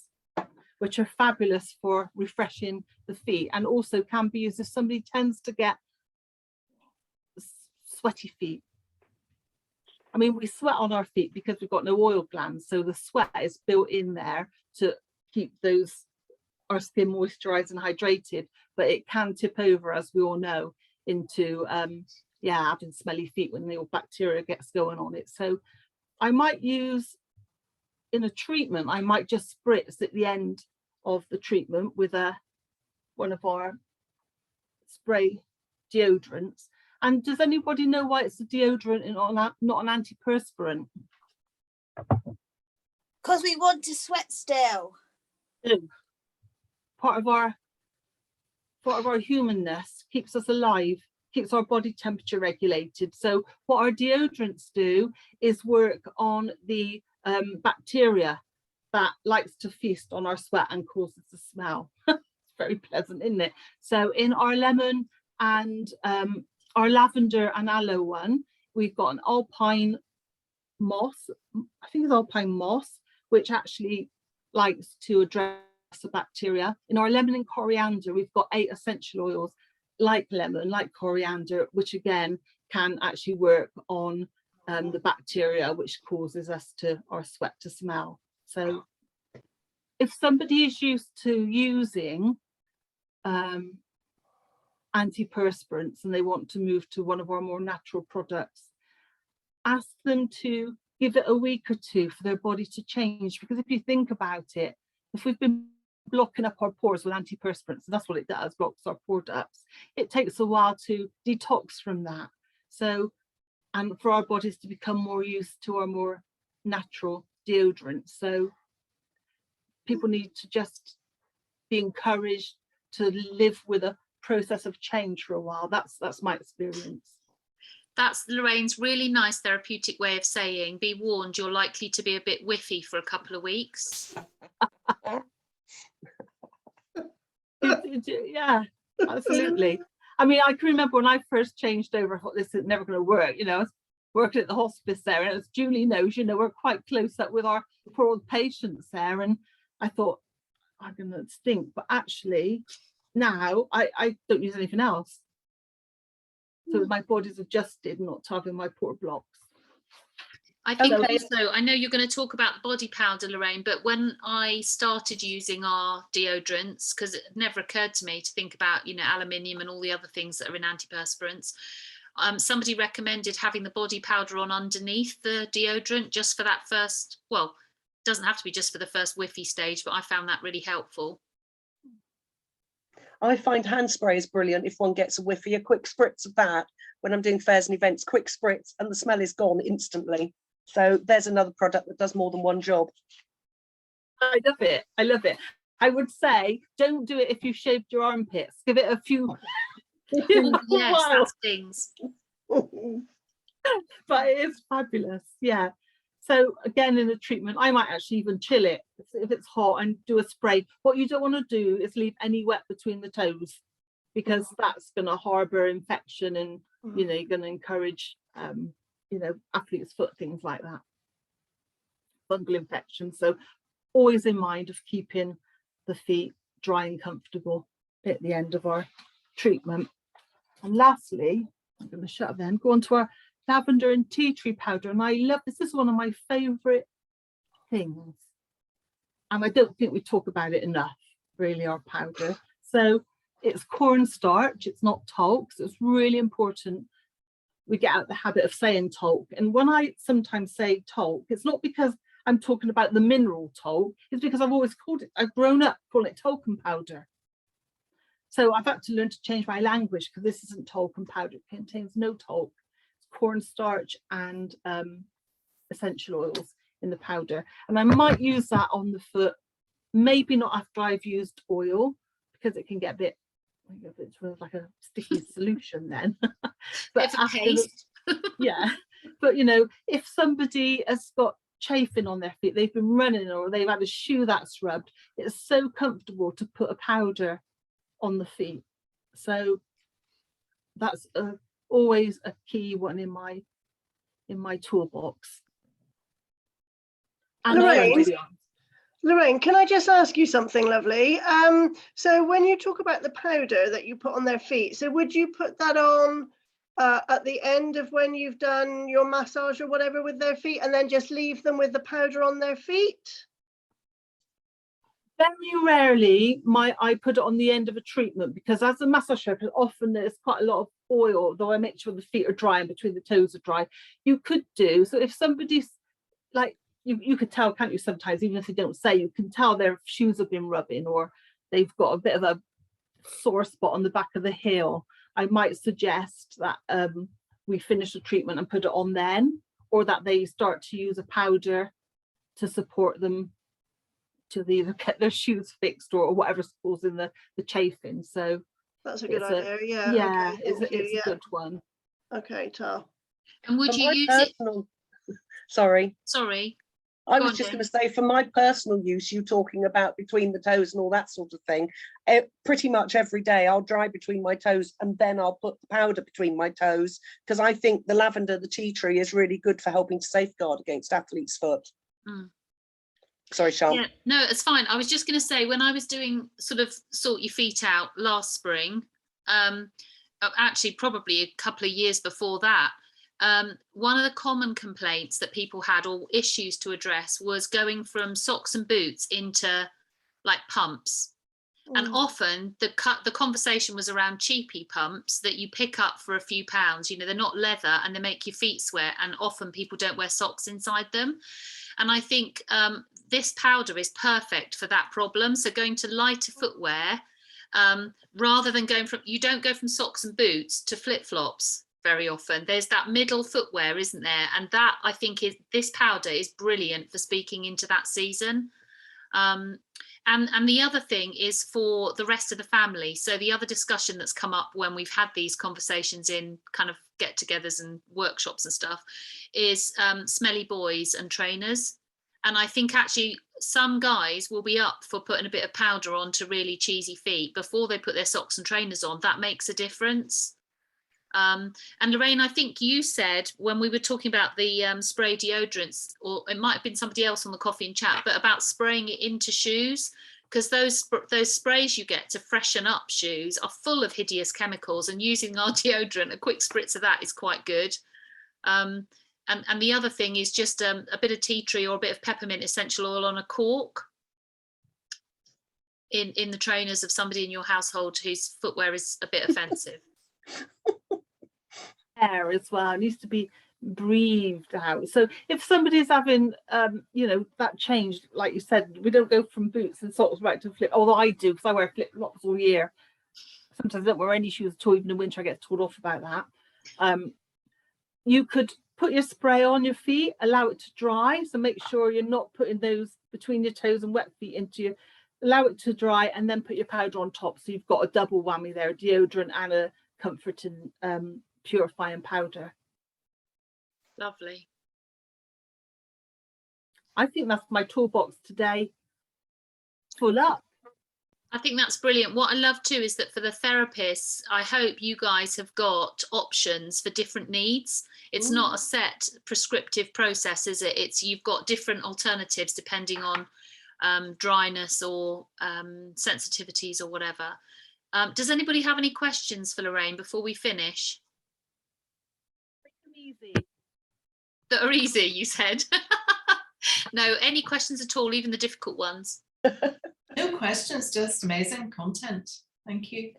which are fabulous for refreshing the feet, and also can be used if somebody tends to get sweaty feet. I mean, we sweat on our feet because we've got no oil glands, so the sweat is built in there to keep our skin moisturized and hydrated, but it can tip over, as we all know, into having smelly feet when the bacteria gets going on it. So I might use, in a treatment, I might just spritz at the end of the treatment with one of our spray deodorants. And does anybody know why it's a deodorant and not an antiperspirant? Because we want to sweat still. Part of our humanness, keeps us alive, keeps our body temperature regulated. So what our deodorants do is work on the bacteria that likes to feast on our sweat and causes the smell. It's very pleasant, isn't it? So in our lemon and our lavender and aloe one, we've got an alpine moss, I think it's alpine moss, which actually likes to address the bacteria. In our lemon and coriander, we've got 8 essential oils like lemon, like coriander, which again can actually work on the bacteria which causes our sweat to smell. So if somebody is used to using antiperspirants and they want to move to one of our more natural products, ask them to give it a week or two for their body to change. Because if you think about it, if we've been blocking up our pores with antiperspirants, that's what it does, blocks our pore ducts, it takes a while to detox from that. So, and for our bodies to become more used to our more natural deodorant. So people need to just be encouraged to live with a process of change for a while. That's my experience. That's Lorraine's really nice therapeutic way of saying, be warned, you're likely to be a bit whiffy for a couple of weeks. Yeah, absolutely. I mean, I can remember when I first changed over, I thought this is never going to work. You know, I was working at the hospice there, and as Julie knows, you know, we're quite close up with our poor old patients there. And I thought, I'm going to stink. But actually, now I don't use anything else. So my body's adjusted not to having my pore blocks. I think also, I know you're going to talk about body powder, Lorraine, but when I started using our deodorants, because it never occurred to me to think about, you know, aluminium and all the other things that are in antiperspirants, somebody recommended having the body powder on underneath the deodorant just for that first, well, it doesn't have to be just for the first whiffy stage, but I found that really helpful. I find hand spray is brilliant if one gets a whiffy, a quick spritz of that when I'm doing fairs and events, quick spritz, and the smell is gone instantly. So there's another product that does more than one job. I love it. I love it. I would say don't do it if you shaved your armpits. Give it a few. Yes, that stings. But it is fabulous. Yeah. So again, in the treatment, I might actually even chill it if it's hot and do a spray. What you don't want to do is leave any wet between the toes, because that's going to harbour infection, and you know, you're going to encourage you know, athlete's foot, things like that, fungal infections. So always in mind of keeping the feet dry and comfortable at the end of our treatment. And lastly, I'm going to shut up then, go on to our lavender and tea tree powder. And I love this. This is one of my favourite things. And I don't think we talk about it enough, really, our powder. So it's cornstarch, it's not talc. So it's really important we get out the habit of saying talc. And when I sometimes say talc, it's not because I'm talking about the mineral talc, it's because I've always called it, I've grown up calling it talcum powder. So I've had to learn to change my language, because this isn't talcum powder, it contains no talc. It's cornstarch and essential oils in the powder. And I might use that on the foot, maybe not after I've used oil, because it can get a bit, it's like a sticky solution then. But yeah, but you know, if somebody has got chafing on their feet, they've been running, or they've had a shoe that's rubbed, it's so comfortable to put a powder on the feet. So that's always a key one in my toolbox. And Lorraine, can I just ask you something, lovely? So when you talk about the powder that you put on their feet, so would you put that on at the end of when you've done your massage or whatever with their feet, and then just leave them with the powder on their feet? Very rarely I put it on the end of a treatment, because as a massage therapist, often there's quite a lot of oil, though I make sure the feet are dry and between the toes are dry. You could do, so if somebody's like, you could tell, can't you, sometimes, even if they don't say, you can tell their shoes have been rubbing, or they've got a bit of a sore spot on the back of the heel. I might suggest that we finish the treatment and put it on then, or that they start to use a powder to support them to either get their shoes fixed or whatever's causing the chafing. So that's a good idea. Yeah, okay, it's a good one. Okay, Tal. And would you use it? Sorry. I Go was on, just Jane. going to say, for my personal use, you talking about between the toes and all that sort of thing, pretty much every day I'll dry between my toes, and then I'll put the powder between my toes, because I think the lavender, the tea tree, is really good for helping to safeguard against athlete's foot. Sorry, Sean. Yeah, no, it's fine. I was just going to say, when I was doing sort of sort your feet out last spring, actually probably a couple of years before that, one of the common complaints that people had, or issues to address, was going from socks and boots into like pumps. And often the conversation was around cheapy pumps that you pick up for a few pounds. You know, they're not leather and they make your feet sweat, and often people don't wear socks inside them. And I think this powder is perfect for that problem. So going to lighter footwear, rather than you don't go from socks and boots to flip-flops very often. There's that middle footwear, isn't there? And that, I think, this powder is brilliant for speaking into that season. And the other thing is for the rest of the family. So the other discussion that's come up when we've had these conversations in kind of get-togethers and workshops and stuff is smelly boys and trainers. And I think actually some guys will be up for putting a bit of powder on to really cheesy feet before they put their socks and trainers on. That makes a difference. And Lorraine, I think you said when we were talking about the spray deodorants, or it might have been somebody else on the coffee and chat, but about spraying it into shoes, because those sprays you get to freshen up shoes are full of hideous chemicals, and using our deodorant, a quick spritz of that is quite good. And the other thing is just a bit of tea tree or a bit of peppermint essential oil on a cork in the trainers of somebody in your household whose footwear is a bit offensive. Air as well, it needs to be breathed out. So if somebody's having you know, that change, like you said, we don't go from boots and socks right to flip, although I do, because I wear flip-flops all year. Sometimes I don't wear any shoes at all. Even in winter I get told off about that. You could put your spray on your feet, allow it to dry, so make sure you're not putting those between your toes and wet feet into your, allow it to dry, and then put your powder on top, so you've got a double whammy there, a deodorant and a comforting purifying powder. Lovely. I think that's my toolbox today. Full up. I think that's brilliant. What I love too is that for the therapists, I hope you guys have got options for different needs. It's not a set prescriptive process, is it? It's, you've got different alternatives depending on dryness or sensitivities or whatever. Does anybody have any questions for Lorraine before we finish? Easy. That are easy, you said. No, any questions at all, even the difficult ones? No questions, just amazing content. Thank you.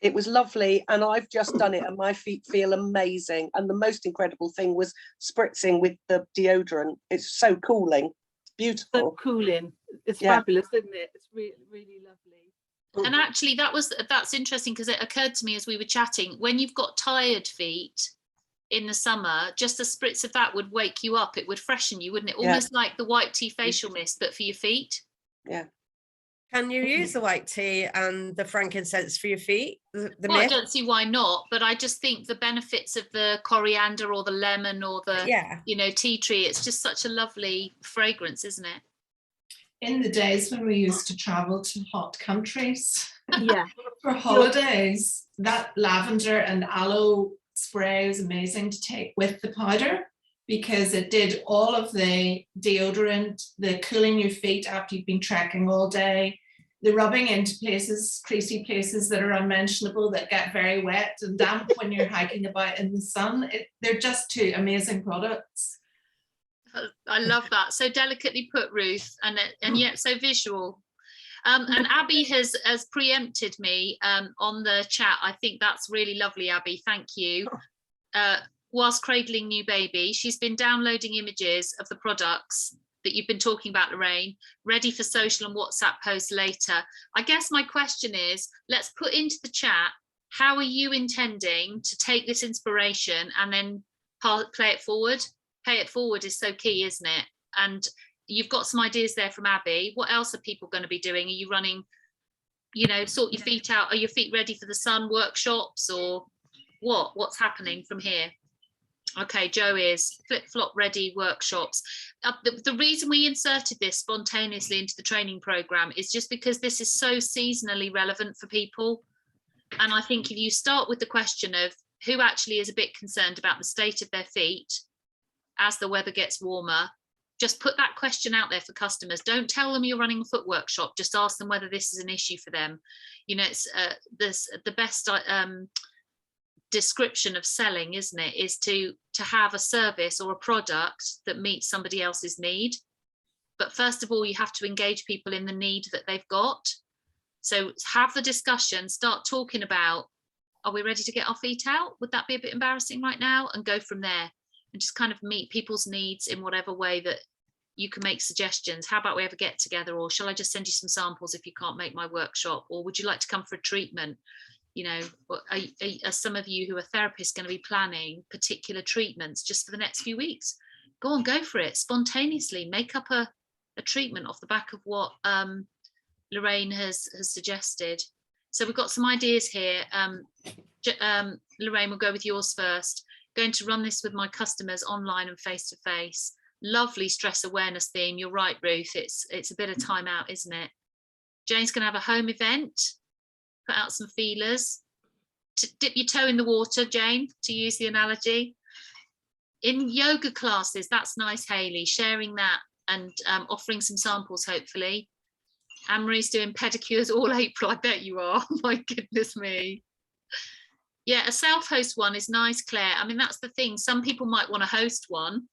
It was lovely, and I've just done it and my feet feel amazing. And the most incredible thing was spritzing with the deodorant. It's so cooling. It's beautiful. So cooling. It's fabulous, isn't it? It's really, really lovely. And actually that's interesting, because it occurred to me as we were chatting, when you've got tired feet in the summer, just a spritz of that would wake you up. It would freshen you, wouldn't it? Almost like the white tea facial mist, but for your feet. Yeah. Can you use the white tea and the frankincense for your feet? Well, I don't see why not, but I just think the benefits of the coriander or the lemon or the you know, tea tree, it's just such a lovely fragrance, isn't it? In the days when we used to travel to hot countries for Yeah. holidays, that lavender and aloe spray was amazing to take with the powder, because it did all of the deodorant, the cooling your feet after you've been trekking all day, the rubbing into places, creasy places that are unmentionable, that get very wet and damp when you're hiking about in the sun. They're just two amazing products. I love that. So delicately put, Ruth, and yet so visual. And Abby has preempted me on the chat. I think that's really lovely, Abby. Thank you. Whilst cradling new baby, she's been downloading images of the products that you've been talking about, Lorraine, ready for social and WhatsApp posts later. I guess my question is, let's put into the chat, how are you intending to take this inspiration and then play it forward? Pay it forward is so key, isn't it? And you've got some ideas there from Abby. What else are people going to be doing? Are you running, you know, sort your feet out? Are your feet ready for the sun workshops, or what's happening from here? Okay, Joe is flip-flop ready workshops. The reason we inserted this spontaneously into the training program is just because this is so seasonally relevant for people. And I think if you start with the question of who actually is a bit concerned about the state of their feet as the weather gets warmer, just put that question out there for customers. Don't tell them you're running a foot workshop, just ask them whether this is an issue for them. You know, it's the best description of selling, isn't it, is to have a service or a product that meets somebody else's need. But first of all, you have to engage people in the need that they've got. So have the discussion, start talking about, are we ready to get our feet out? Would that be a bit embarrassing right now? And go from there and just kind of meet people's needs in whatever way that you can make suggestions. How about we have a get together, or shall I just send you some samples if you can't make my workshop, or would you like to come for a treatment? You know, are some of you who are therapists going to be planning particular treatments just for the next few weeks? Go on, go for it spontaneously. Make up a treatment off the back of what Lorraine has suggested. So we've got some ideas here. Lorraine, we'll go with yours first. Going to run this with my customers online and face to face. Lovely stress awareness theme. You're right, Ruth. It's a bit of time out, isn't it? Jane's going to have a home event. Put out some feelers. Dip your toe in the water, Jane, to use the analogy. In yoga classes, that's nice, Hayley. Sharing that and offering some samples, hopefully. Anne-Marie's doing pedicures all April. I bet you are. My goodness me. Yeah, a self-host one is nice, Claire. I mean, that's the thing. Some people might want to host one.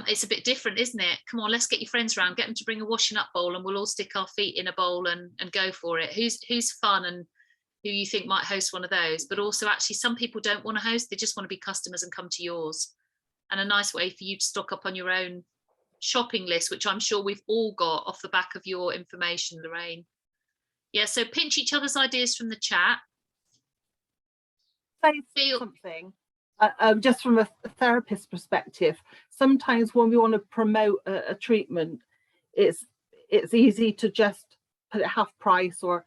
It's a bit different, isn't it? Come on, let's get your friends around, get them to bring a washing up bowl and we'll all stick our feet in a bowl and go for it. Who's fun and who you think might host one of those? But also actually some people don't want to host, they just want to be customers and come to yours. And a nice way for you to stock up on your own shopping list, which I'm sure we've all got off the back of your information, Lorraine. Yeah, so pinch each other's ideas from the chat. Say something. Just from a therapist perspective, sometimes when we want to promote a treatment, it's easy to just put it half price or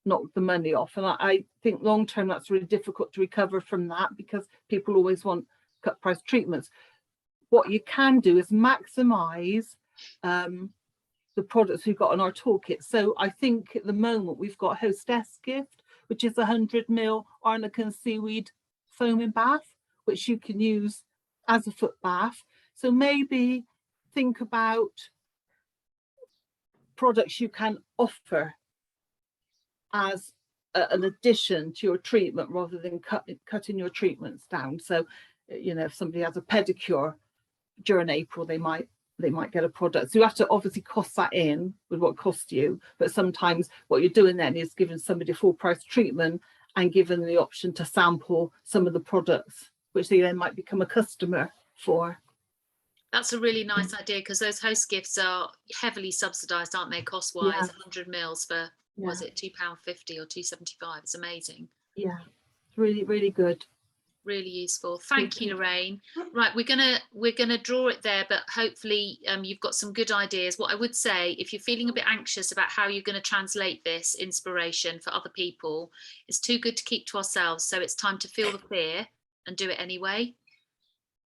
knock the money off. And I think long term that's really difficult to recover from that, because people always want cut price treatments. What you can do is maximize the products we've got in our toolkit. So I think at the moment we've got Hostess Gift, which is 100 ml arnica seaweed foaming bath, which you can use as a foot bath. So maybe think about products you can offer as an addition to your treatment rather than cutting your treatments down. So, you know, if somebody has a pedicure during April, they might get a product. So you have to obviously cost that in with what costs you, but sometimes what you're doing then is giving somebody a full price treatment and giving them the option to sample some of the products, which they then might become a customer for. That's a really nice idea, because those host gifts are heavily subsidised, aren't they, cost-wise? Yeah. 100 mils for, was it £2.50 or £2.75? It's amazing. Yeah, really, really good. Really useful. Thank you, Lorraine. Right, we're gonna draw it there, but hopefully you've got some good ideas. What I would say, if you're feeling a bit anxious about how you're going to translate this inspiration for other people, it's too good to keep to ourselves. So it's time to feel the fear and do it anyway.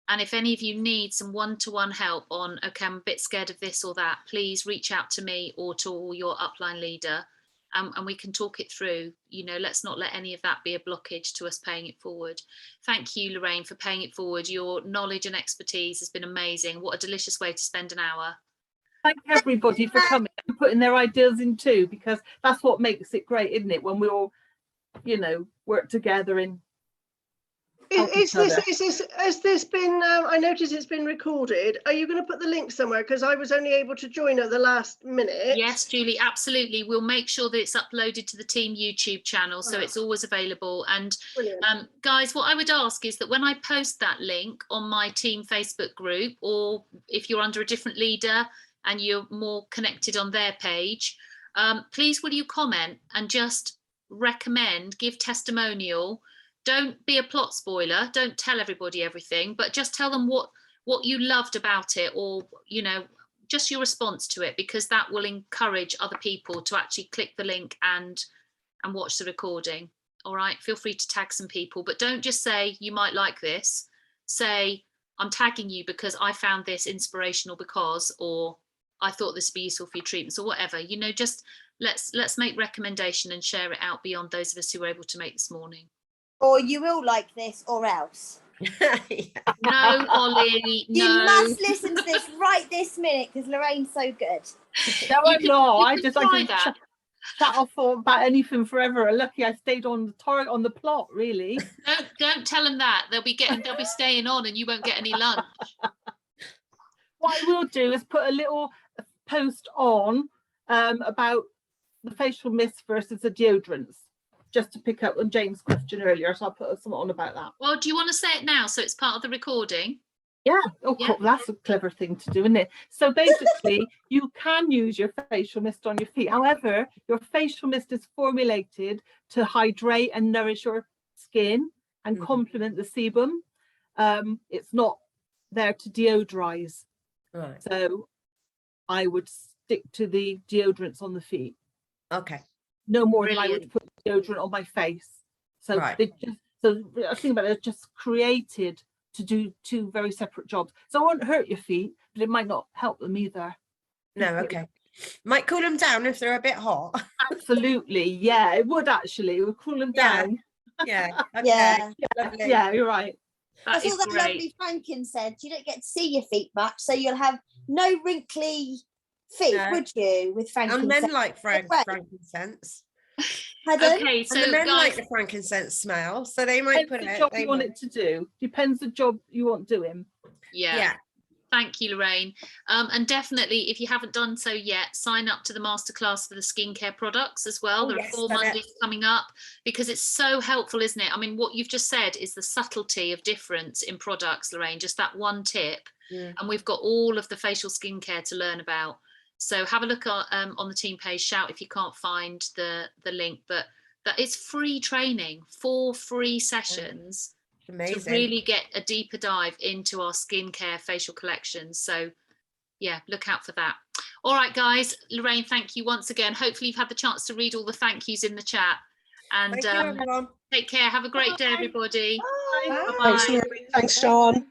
And if any of you need some one-to-one help on, okay, I'm a bit scared of this or that, please reach out to me or to your upline leader, and we can talk it through. You know, let's not let any of that be a blockage to us paying it forward. Thank you, Lorraine, for paying it forward. Your knowledge and expertise has been amazing. What a delicious way to spend an hour. Thank everybody for coming and putting their ideas in too, because that's what makes it great, isn't it? When we all, you know, work together and Has this been, I noticed it's been recorded. Are you going to put the link somewhere? Because I was only able to join at the last minute. Yes, Julie, absolutely. We'll make sure that it's uploaded to the team YouTube channel, so it's always available. And guys, what I would ask is that when I post that link on my team Facebook group, or if you're under a different leader and you're more connected on their page, please will you comment and just recommend, give testimonial. Don't be a plot spoiler, don't tell everybody everything, but just tell them what you loved about it, or, you know, just your response to it, because that will encourage other people to actually click the link and watch the recording. All right, feel free to tag some people, but don't just say you might like this. Say, I'm tagging you because I found this inspirational because, or I thought this would be useful for your treatments, or whatever. You know, just let's make recommendation and share it out beyond those of us who were able to make this morning. Or you will like this, or else. No, Ollie, no. You must listen to this right this minute, because Lorraine's so good. No, I'm not. I just like to chat off about anything forever. Lucky I stayed on the target, on the plot, really. Don't tell them that. They'll be staying on, and you won't get any lunch. What I will do is put a little post on about the facial mist versus the deodorants, just to pick up on James' question earlier. So I'll put something on about that. Well, do you want to say it now so it's part of the recording? Yeah, oh, Yeah. cool. That's a clever thing to do, isn't it? So basically, you can use your facial mist on your feet. However, your facial mist is formulated to hydrate and nourish your skin and complement the sebum. It's not there to deodorize. Right. So I would stick to the deodorants on the feet. Okay. No more than I Brilliant. would put deodorant on my face. So Right. they just, so I think about it, it's just created to do two very separate jobs. So it won't hurt your feet, but it might not help them either. No, okay. Might cool them down if they're a bit hot. Absolutely, yeah, it would actually. It would cool them Yeah. down. Yeah. Okay. Yeah. Lovely. Yeah, you're right. That That's is all that great. lovely Franken said. You don't get to see your feet much, so you'll have no wrinkly feet, No. would you? With And men frankincense. like Right. frankincense. Pardon? Okay, so And the men guys, like the frankincense smell, so they might Depends put the it. job They you want might. it to do. Depends the job you want doing. yeah. Thank you, Lorraine. And definitely, if you haven't done so yet, sign up to the masterclass for the skincare products as well. Oh, There are yes, 4 done it. Mondays coming up because it's so helpful, isn't it? I mean, what you've just said is the subtlety of difference in products, Lorraine, just that one tip. Mm. And we've got all of the facial skincare to learn about. So have a look on the team page, shout if you can't find the link, but that is free training, 4 free sessions. Amazing. To really get a deeper dive into our skincare facial collections. So yeah, look out for that. All right, guys, Lorraine, thank you once again. Hopefully you've had the chance to read all the thank yous in the chat. And Thank you, everyone. take care. Have a great day, everybody. Bye. Bye. Thanks, Lorraine. Thanks, Sean.